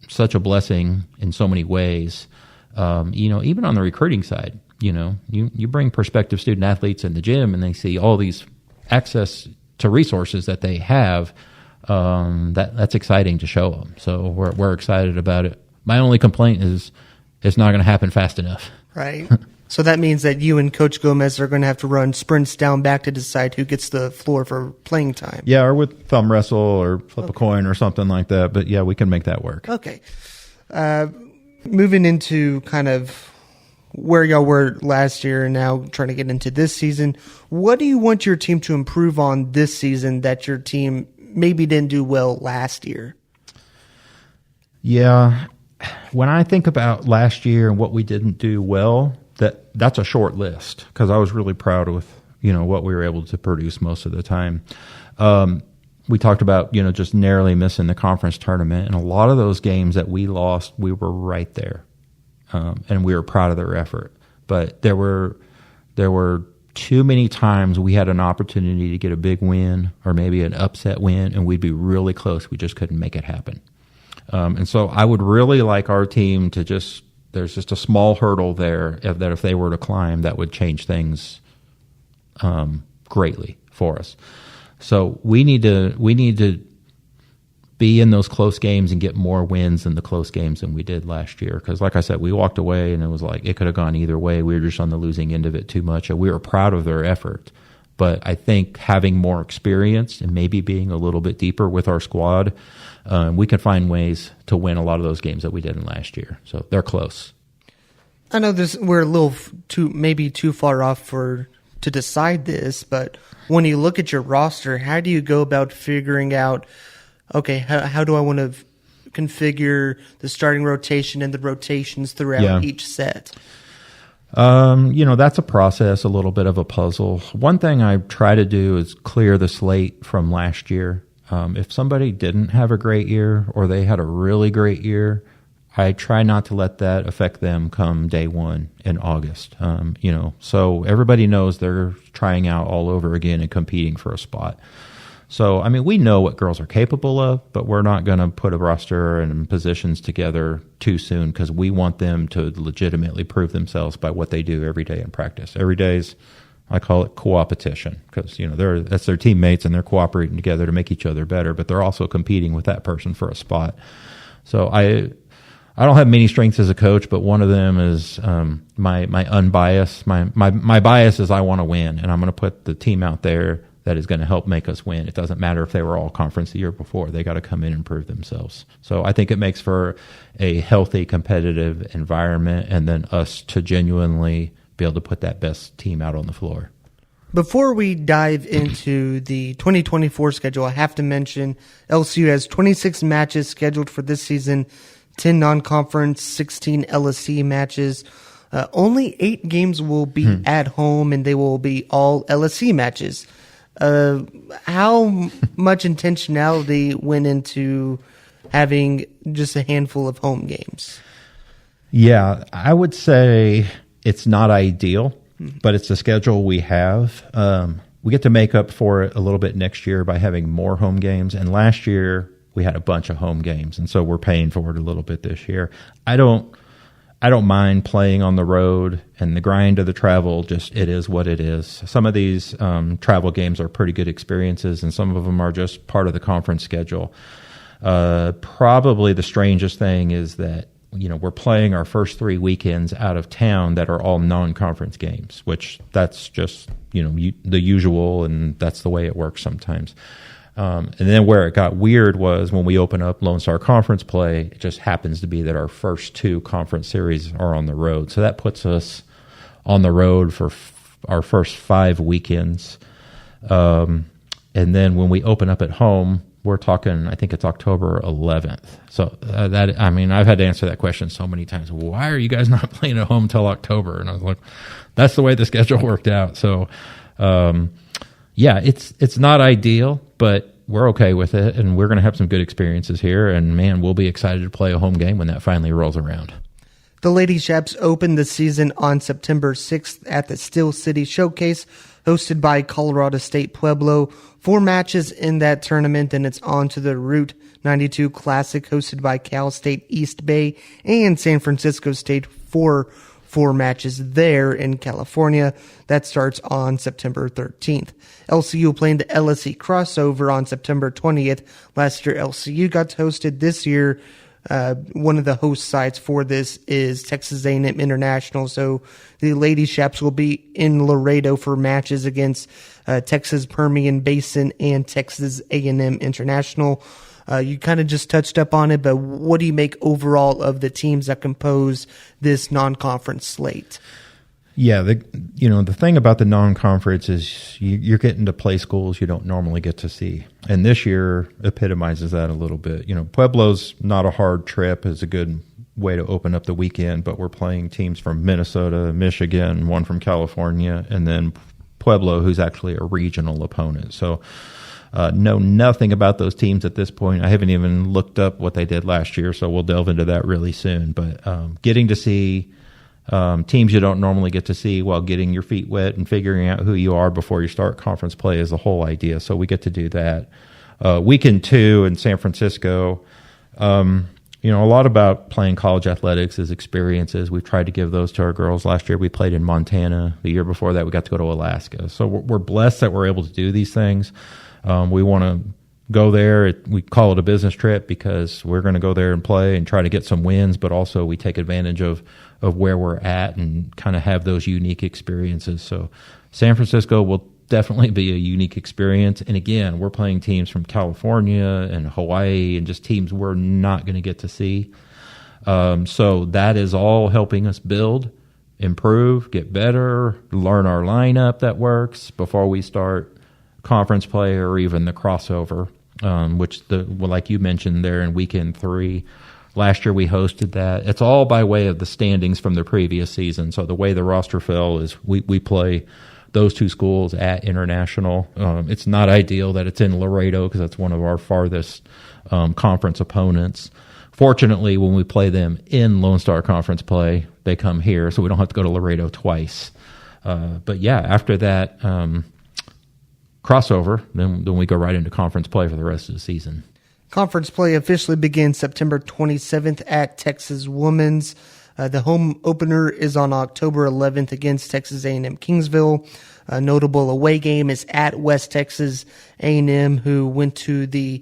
such a blessing in so many ways. Even on the recruiting side. You bring prospective student athletes in the gym, and they see all these access to resources that they have. That's exciting to show them. So we're excited about it. My only complaint is it's not going to happen fast enough. Right. So that means that you and Coach Gomez are going to have to run sprints down back to decide who gets the floor for playing time. Yeah, or with thumb wrestle or flip a coin or something like that. But yeah, we can make that work. Okay. Moving into kind of where y'all were last year and now trying to get into this season, what do you want your team to improve on this season that your team maybe didn't do well last year? Yeah. When I think about last year and what we didn't do well, that's a short list because I was really proud with, what we were able to produce most of the time. We talked about, just narrowly missing the conference tournament, and a lot of those games that we lost, we were right there. And we were proud of their effort. But there were too many times we had an opportunity to get a big win or maybe an upset win, and we'd be really close. We just couldn't make it happen. And so I would really like our team to there's just a small hurdle there that if they were to climb, that would change things greatly for us. So we need to be in those close games and get more wins in the close games than we did last year. Because like I said, we walked away and it was like it could have gone either way. We were just on the losing end of it too much. And we were proud of their effort. But I think having more experience and maybe being a little bit deeper with our squad, we can find ways to win a lot of those games that we didn't last year. So they're close. I know we're a little too far off to decide this, but when you look at your roster, how do you go about figuring out, okay, how do I want to configure the starting rotation and the rotations throughout each set? That's a process, a little bit of a puzzle. One thing I try to do is clear the slate from last year. If somebody didn't have a great year or they had a really great year, I try not to let that affect them come day one in August. So everybody knows they're trying out all over again and competing for a spot. So, I mean, we know what girls are capable of, but we're not going to put a roster and positions together too soon because we want them to legitimately prove themselves by what they do every day in practice. Every day's, I call it co-opetition because, that's their teammates and they're cooperating together to make each other better, but they're also competing with that person for a spot. So I don't have many strengths as a coach, but one of them is my unbiased. My bias is I want to win, and I'm going to put the team out there that is going to help make us win. It doesn't matter if they were all conference the year before. They got to come in and prove themselves. So I think it makes for a healthy, competitive environment, and then us to genuinely be able to put that best team out on the floor. Before we dive into the 2024 schedule, I have to mention LCU has 26 matches scheduled for this season, 10 non-conference, 16 LSC matches. Only 8 games will be at home, and they will be all LSC matches. How much intentionality went into having just a handful of home games? Yeah, I would say it's not ideal, but it's the schedule we have. We get to make up for it a little bit next year by having more home games. And last year we had a bunch of home games, and so we're paying for it a little bit this year. I don't mind playing on the road, and the grind of the travel, just it is what it is. Some of these travel games are pretty good experiences, and some of them are just part of the conference schedule. Probably the strangest thing is that we're playing our first 3 weekends out of town that are all non-conference games, which that's just the usual, and that's the way it works sometimes. And then where it got weird was when we open up Lone Star Conference play, it just happens to be that our first 2 conference series are on the road. So that puts us on the road for our first 5 weekends. And then when we open up at home, we're talking, I think it's October 11th. So I've had to answer that question so many times. Why are you guys not playing at home till October? And I was like, that's the way the schedule worked out. So, it's not ideal, but we're okay with it, and we're going to have some good experiences here, and man, we'll be excited to play a home game when that finally rolls around. The Lady Chaps opened the season on September 6th at the Steel City Showcase, hosted by Colorado State Pueblo. 4 matches in that tournament, and it's on to the Route 92 Classic, hosted by Cal State East Bay and San Francisco State for 4 matches there in California. That starts on September 13th. LCU playing the LSC crossover on September 20th. Last year, LCU got hosted. This year, one of the host sites for this is Texas A&M International. So the Lady Chaps will be in Laredo for matches against Texas Permian Basin and Texas A&M International. You kind of just touched up on it, but what do you make overall of the teams that compose this non-conference slate? Yeah, the thing about the non-conference is you're getting to play schools you don't normally get to see. And this year epitomizes that a little bit. Pueblo's not a hard trip. It's a good way to open up the weekend, but we're playing teams from Minnesota, Michigan, one from California, and then Pueblo, who's actually a regional opponent. So know nothing about those teams at this point. I haven't even looked up what they did last year, so we'll delve into that really soon. But getting to see teams you don't normally get to see while getting your feet wet and figuring out who you are before you start conference play is the whole idea. So we get to do that. Weekend 2 in San Francisco. A lot about playing college athletics is experiences. We've tried to give those to our girls. Last year we played in Montana. The year before that we got to go to Alaska. So we're blessed that we're able to do these things. We want to go there. We call it a business trip because we're going to go there and play and try to get some wins, but also we take advantage of where we're at and kind of have those unique experiences. So San Francisco will definitely be a unique experience. And again, we're playing teams from California and Hawaii and just teams we're not going to get to see. So that is all helping us build, improve, get better, learn our lineup that works before we start conference play or even the crossover, which like you mentioned there in weekend 3. Last year we hosted that. It's all by way of the standings from the previous season. So the way the roster fell is we play those 2 schools at International. It's not ideal that it's in Laredo because that's one of our farthest conference opponents. Fortunately, when we play them in Lone Star Conference play, they come here, so we don't have to go to Laredo twice. But yeah, after that crossover, then we go right into conference play for the rest of the season. Conference play officially begins September 27th at Texas Women's. The home opener is on October 11th against Texas A&M Kingsville. A notable away game is at West Texas A&M, who went to the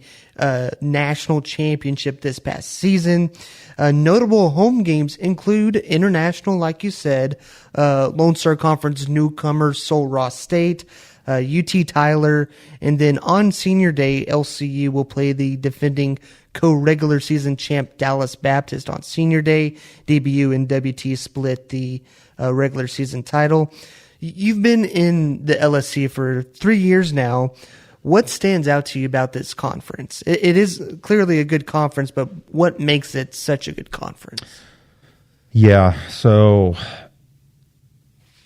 national championship this past season. Notable home games include International, like you said, Lone Star Conference newcomers Sul Ross State, UT Tyler, and then on Senior Day, LCU will play the defending co-regular season champ Dallas Baptist on Senior Day. DBU and WT split the regular season title. You've been in the LSC for 3 years now. What stands out to you about this conference? It is clearly a good conference, but what makes it such a good conference? Yeah, so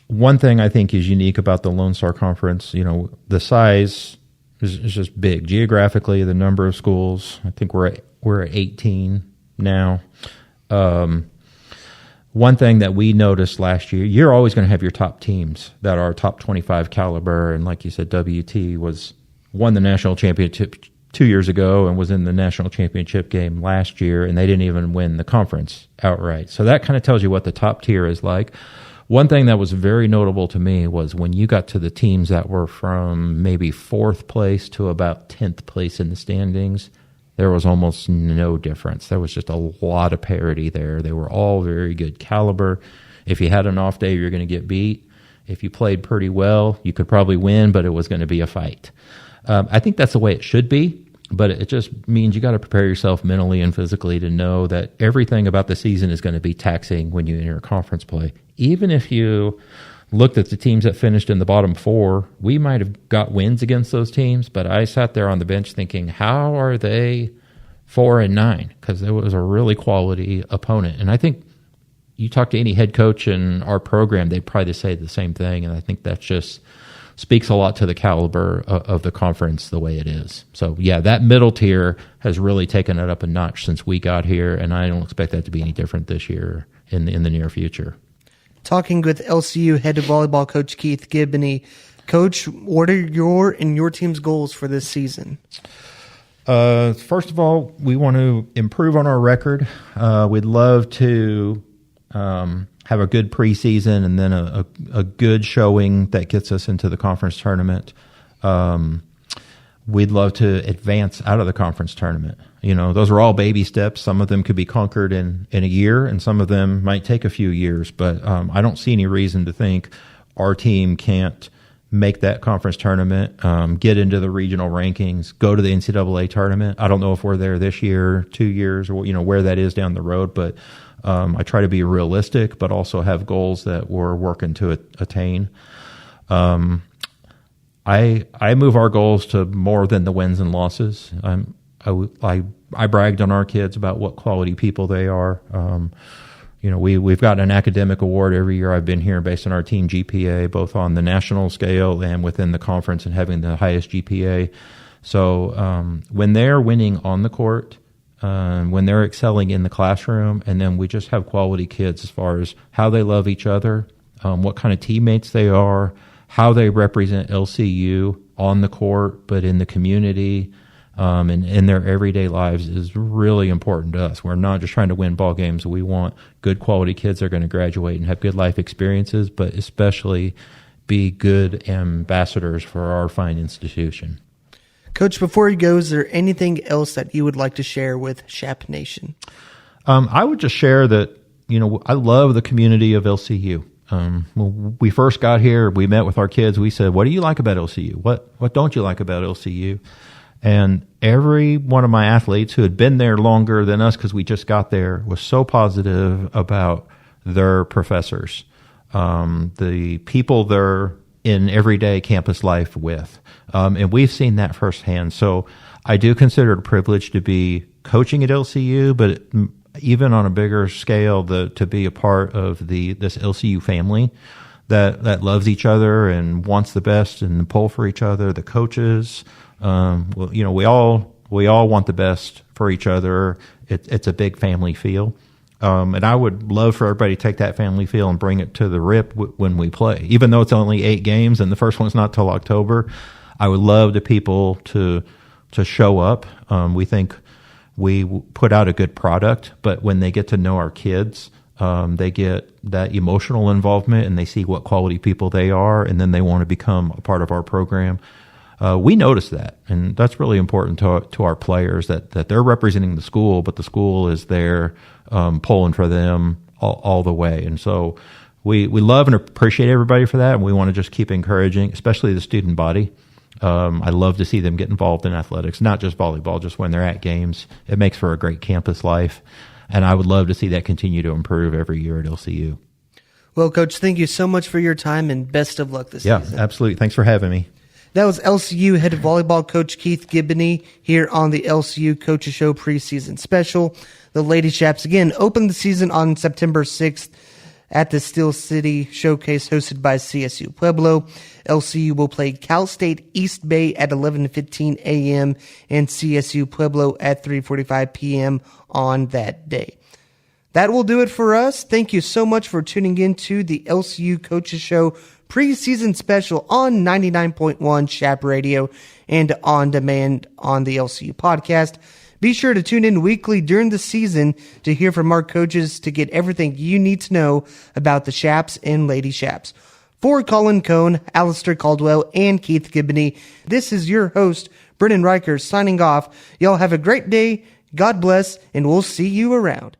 one thing I think is unique about the Lone Star Conference, the size is just big. Geographically, the number of schools, I think we're at 18 now. One thing that we noticed last year, you're always going to have your top teams that are top 25 caliber, and like you said, WT won the national championship 2 years ago and was in the national championship game last year, and they didn't even win the conference outright. So that kind of tells you what the top tier is like. One thing that was very notable to me was when you got to the teams that were from maybe 4th place to about 10th place in the standings, there was almost no difference. There was just a lot of parity there. They were all very good caliber. If you had an off day, you're going to get beat. If you played pretty well, you could probably win, but it was going to be a fight. I think that's the way it should be, but it just means you got to prepare yourself mentally and physically to know that everything about the season is going to be taxing when you enter conference play. Even if you looked at the teams that finished in the bottom 4, we might have got wins against those teams, but I sat there on the bench thinking, how are they 4-9? Because it was a really quality opponent. And I think you talk to any head coach in our program, they'd probably say the same thing, and I think that just speaks a lot to the caliber of the conference the way it is. So, yeah, that middle tier has really taken it up a notch since we got here, and I don't expect that to be any different this year in the near future. Talking with LCU head volleyball coach Keith Giboney. Coach, what are your and your team's goals for this season? First of all, we want to improve on our record. We'd love to have a good preseason and then a good showing that gets us into the conference tournament. We'd love to advance out of the conference tournament. Those are all baby steps. Some of them could be conquered in a year, and some of them might take a few years. But I don't see any reason to think our team can't make that conference tournament, get into the regional rankings, go to the NCAA tournament. I don't know if we're there this year, 2 years, or where that is down the road, but I try to be realistic, but also have goals that we're working to attain. I move our goals to more than the wins and losses. I bragged on our kids about what quality people they are. We've got an academic award every year I've been here based on our team GPA, both on the national scale and within the conference and having the highest GPA. So when they're winning on the court, when they're excelling in the classroom, and then we just have quality kids as far as how they love each other, what kind of teammates they are, how they represent LCU on the court, but in the community, and in their everyday lives is really important to us. We're not just trying to win ball games. We want good quality kids that are going to graduate and have good life experiences, but especially be good ambassadors for our fine institution. Coach, before you go, is there anything else that you would like to share with Shap Nation? I would just share that, I love the community of LCU. When we first got here, we met with our kids. We said, what do you like about LCU? What don't you like about LCU? And every one of my athletes who had been there longer than us, because we just got there, was so positive about their professors, the people they're in everyday campus life with. And we've seen that firsthand. So I do consider it a privilege to be coaching at LCU, but even on a bigger scale, to be a part of this LCU family that loves each other and wants the best and pull for each other. The coaches, we all want the best for each other. It's a big family feel. And I would love for everybody to take that family feel and bring it to the RIP when we play. Even though it's only 8 games and the first one's not till October, I would love the people to show up. We think we put out a good product, but when they get to know our kids, they get that emotional involvement and they see what quality people they are, and then they want to become a part of our program. We notice that, and that's really important to our players, that they're representing the school, but the school is there pulling for them all the way. And so we love and appreciate everybody for that, and we want to just keep encouraging, especially the student body. I love to see them get involved in athletics, not just volleyball, just when they're at games. It makes for a great campus life, and I would love to see that continue to improve every year at LCU. Well, Coach, thank you so much for your time, and best of luck this season. Yeah, absolutely. Thanks for having me. That was LCU head volleyball coach Keith Giboney here on the LCU Coaches Show Preseason Special. The Lady Chaps, again, opened the season on September 6th at the Steel City Showcase hosted by CSU Pueblo. LCU will play Cal State East Bay at 11:15 a.m. and CSU Pueblo at 3:45 p.m. on that day. That will do it for us. Thank you so much for tuning in to the LCU Coaches Show Preseason Special on 99.1 Shap Radio and on demand on the LCU podcast. Be sure to tune in weekly during the season to hear from our coaches to get everything you need to know about the Chaps and Lady Chaps. For Collin Cone, Alistair Caldwell, and Keith Giboney, this is your host, Brennan Riker, signing off. Y'all have a great day, God bless, and we'll see you around.